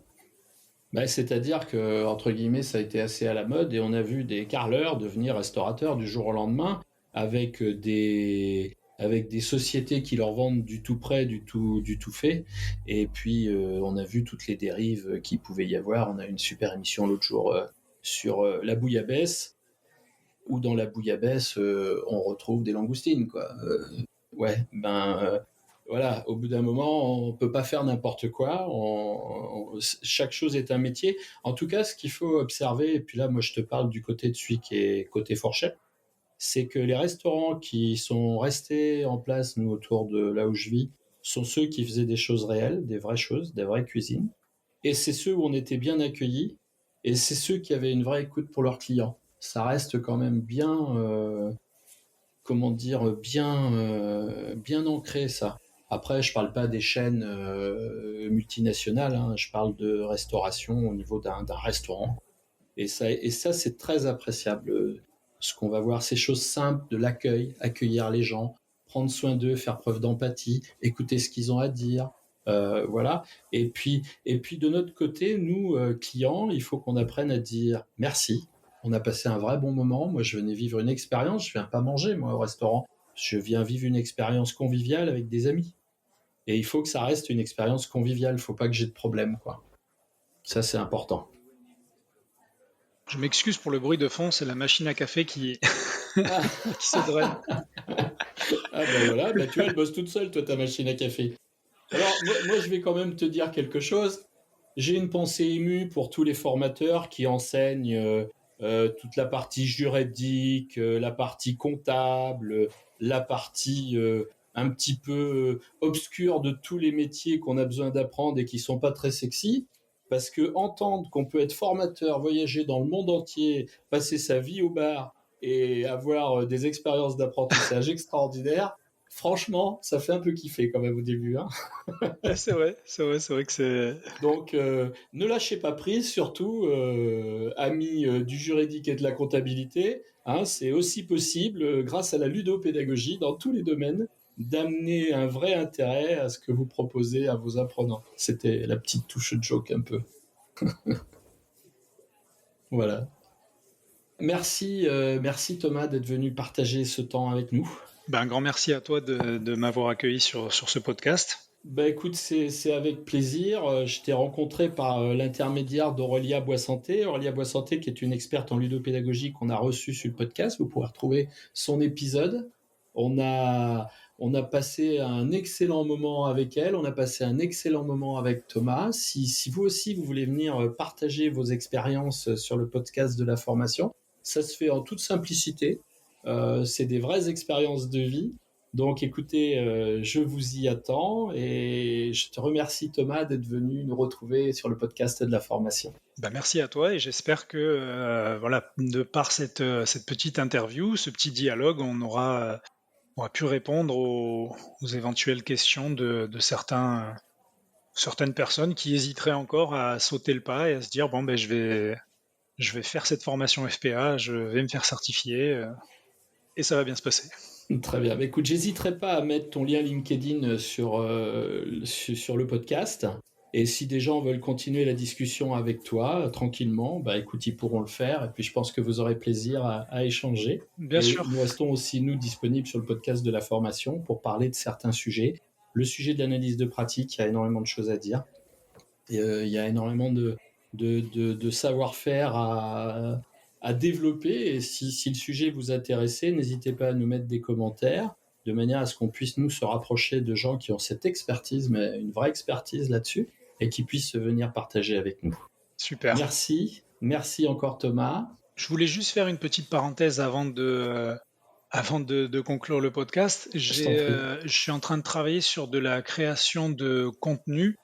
Bah, c'est-à-dire que, entre guillemets, ça a été assez à la mode et on a vu des carleurs devenir restaurateurs du jour au lendemain avec des sociétés qui leur vendent du tout prêt, du tout fait. Et puis, on a vu toutes les dérives qu'il pouvait y avoir. On a eu une super émission l'autre jour sur la bouillabaisse, où dans la bouillabaisse, on retrouve des langoustines, quoi. Voilà, au bout d'un moment, on peut pas faire n'importe quoi. Chaque chose est un métier. En tout cas, ce qu'il faut observer, et puis là, moi, je te parle du côté de celui qui est côté fourchette, c'est que les restaurants qui sont restés en place, nous, autour de là où je vis, sont ceux qui faisaient des choses réelles, des vraies choses, des vraies cuisines. Et c'est ceux où on était bien accueillis, et c'est ceux qui avaient une vraie écoute pour leurs clients. Ça reste quand même bien, comment dire, bien ancré, ça. Après, je parle pas des chaînes multinationales, hein, je parle de restauration au niveau d'un restaurant. Et ça, c'est très appréciable. Ce qu'on va voir, ces choses simples de l'accueil, accueillir les gens, prendre soin d'eux, faire preuve d'empathie, écouter ce qu'ils ont à dire. Voilà. Et puis de notre côté, nous, clients, il faut qu'on apprenne à dire merci. On a passé un vrai bon moment. Moi, je venais vivre une expérience. Je viens pas manger, moi, au restaurant. Je viens vivre une expérience conviviale avec des amis. Et il faut que ça reste une expérience conviviale. Il faut pas que j'ai de problème, quoi. Ça, c'est important. Je m'excuse pour le bruit de fond, c'est la machine à café qui, Ah, qui se draine. ah bah voilà, bah tu vois, elle bosse toute seule, toi, ta machine à café. Alors, moi, je vais quand même te dire quelque chose. J'ai une pensée émue pour tous les formateurs qui enseignent toute la partie juridique, la partie comptable, la partie un petit peu obscure de tous les métiers qu'on a besoin d'apprendre et qui sont pas très sexy. Parce que entendre qu'on peut être formateur, voyager dans le monde entier, passer sa vie au bar et avoir des expériences d'apprentissage extraordinaires, franchement, ça fait un peu kiffer quand même au début, hein. C'est vrai que c'est. Donc, ne lâchez pas prise, surtout, amis du juridique et de la comptabilité. Hein, c'est aussi possible, grâce à la ludopédagogie, dans tous les domaines, d'amener un vrai intérêt à ce que vous proposez à vos apprenants. C'était la petite touche de joke un peu. Voilà. Merci, merci Thomas d'être venu partager ce temps avec nous. Ben, un grand merci à toi de m'avoir accueilli sur ce podcast. Bah écoute, c'est avec plaisir. Je t'ai rencontré par l'intermédiaire d'Aurélia Boissanté. Aurélia Boissanté, qui est une experte en ludopédagogie qu'on a reçue sur le podcast. Vous pourrez retrouver son épisode. On a, on a passé un excellent moment avec elle. On a passé un excellent moment avec Thomas. Si vous aussi, vous voulez venir partager vos expériences sur le podcast de la formation, ça se fait en toute simplicité. C'est des vraies expériences de vie. Donc écoutez, je vous y attends et je te remercie Thomas d'être venu nous retrouver sur le podcast de la formation. Ben, merci à toi et j'espère que voilà, de par cette petite interview, ce petit dialogue, on aura pu répondre aux éventuelles questions de certaines personnes qui hésiteraient encore à sauter le pas et à se dire bon ben je vais faire cette formation FPA, je vais me faire certifier et ça va bien se passer. Très bien. Bah, écoute, j'hésiterai pas à mettre ton lien LinkedIn sur le podcast. Et si des gens veulent continuer la discussion avec toi tranquillement, bah écoute, ils pourront le faire. Et puis je pense que vous aurez plaisir à échanger. Bien Et sûr. nous restons aussi, nous, disponibles sur le podcast de la formation pour parler de certains sujets. Le sujet de l'analyse de pratique, il y a énormément de choses à dire. Et, il y a énormément de savoir-faire à développer. Et si le sujet vous intéresse, n'hésitez pas à nous mettre des commentaires, de manière à ce qu'on puisse nous se rapprocher de gens qui ont cette expertise, mais une vraie expertise là-dessus, et qui puissent venir partager avec nous. Super. Merci encore Thomas. Je voulais juste faire une petite parenthèse avant de conclure le podcast. Je suis en train de travailler sur de la création de contenu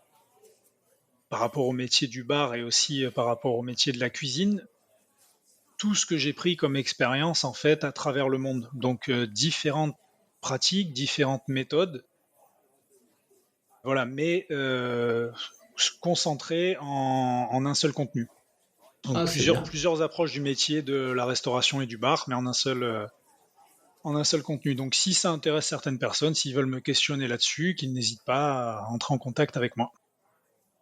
par rapport au métier du bar et aussi par rapport au métier de la cuisine. Tout ce que j'ai pris comme expérience en fait à travers le monde. Donc différentes pratiques, différentes méthodes. Voilà, mais concentrées en un seul contenu. Donc plusieurs approches du métier de la restauration et du bar, mais en un seul contenu. Donc si ça intéresse certaines personnes, s'ils veulent me questionner là-dessus, qu'ils n'hésitent pas à entrer en contact avec moi.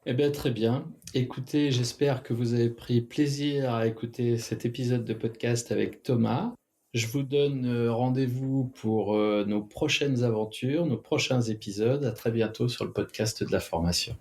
Eh bien, très bien. Écoutez, j'espère que vous avez pris plaisir à écouter cet épisode de podcast avec Thomas. Je vous donne rendez-vous pour nos prochaines aventures, nos prochains épisodes. À très bientôt sur le podcast de la formation.